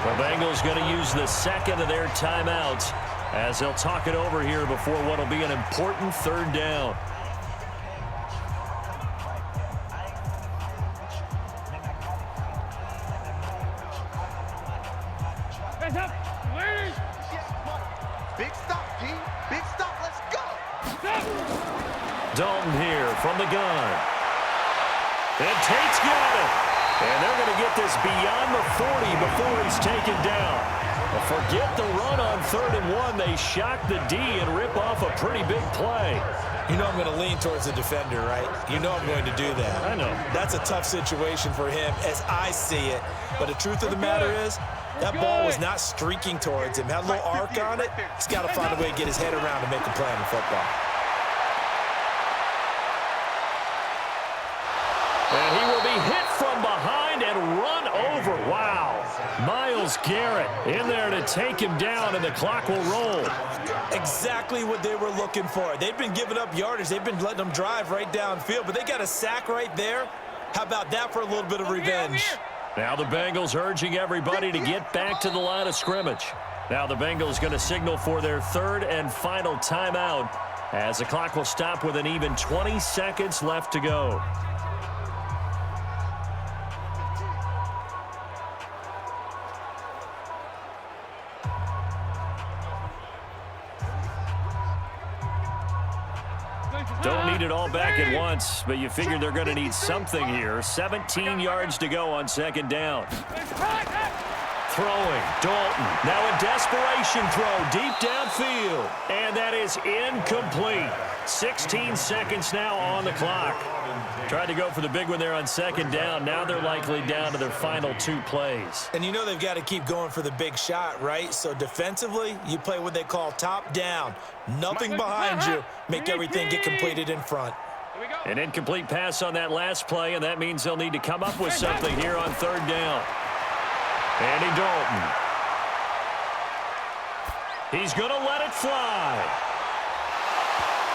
The Bengals going to use the 2nd of their timeouts as they'll talk it over here before what will be an important 3rd down. Hands up! Lee! Big stop, G. Big stop. Let's go! Dalton here from the gun. And Tate's got it. And they're going to get this beyond the 40 before he's taken down. Forget the run on 3rd and 1. They shock the D and rip off a pretty big play. You know I'm going to lean towards the defender, right? You know I'm going to do that. I know. That's a tough situation for him as I see it. But the truth of the matter is, that ball was not streaking towards him. Had a little arc on it. He's got to find a way to get his head around to make a play in football. And he will be hit from behind and run over. Wow. Myles Garrett in there to take him down, and the clock will roll. Exactly what they were looking for. They've been giving up yardage. They've been letting them drive right downfield, but they got a sack right there. How about that for a little bit of revenge? Now the Bengals urging everybody to get back to the line of scrimmage. Now the Bengals going to signal for their third and final timeout as the clock will stop with an even 20 seconds left to go. Don't need it all back at once, but you figure they're going to need something here. 17 yards to go on second down. Throwing, Dalton. Now a desperation throw deep downfield. And that is incomplete. 16 seconds now on the clock. Tried to go for the big one there on second down. Now they're likely down to their final 2 plays. And you know they've got to keep going for the big shot, right? So defensively, you play what they call top down. Nothing behind you. Make everything get completed in front. An incomplete pass on that last play, and that means they'll need to come up with something here on third down. Andy Dalton. He's going to let it fly.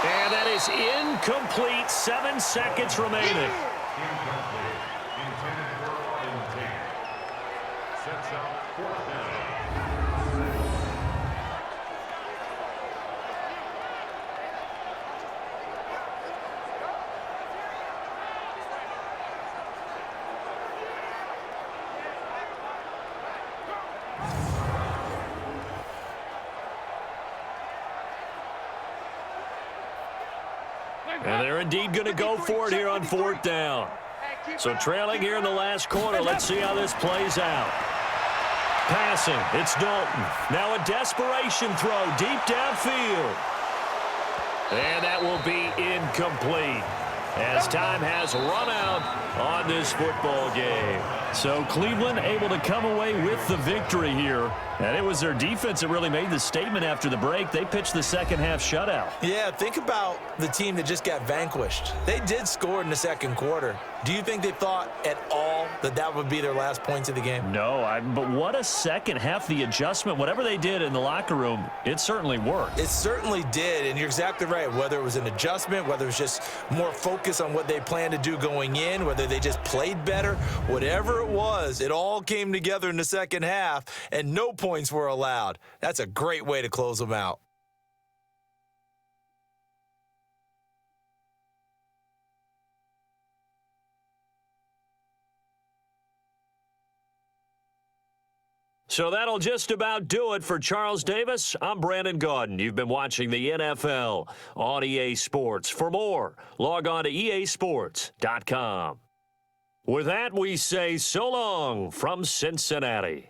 And that is incomplete. 7 seconds remaining. Incomplete. Intended for Arden Tate. Sets up fourth down. And they're indeed going to go for it here on fourth down. So trailing here in the last quarter. Let's see how this plays out. Passing. It's Dalton. Now a desperation throw deep downfield. And that will be incomplete as time has run out on this football game. So Cleveland able to come away with the victory here. And it was their defense that really made the statement after the break. They pitched the second half shutout. Yeah, think about the team that just got vanquished. They did score in the second quarter. Do you think they thought at all that that would be their last points of the game? No, but what a second half. The adjustment, whatever they did in the locker room, it certainly worked. It certainly did, and you're exactly right. Whether it was an adjustment, whether it was just more focus on what they planned to do going in, whether they just played better, whatever it was, it all came together in the second half, and no points were allowed. That's a great way to close them out. So that'll just about do it for Charles Davis. I'm Brandon Gaudin. You've been watching the NFL on EA Sports. For more, log on to easports.com. With that, we say so long from Cincinnati.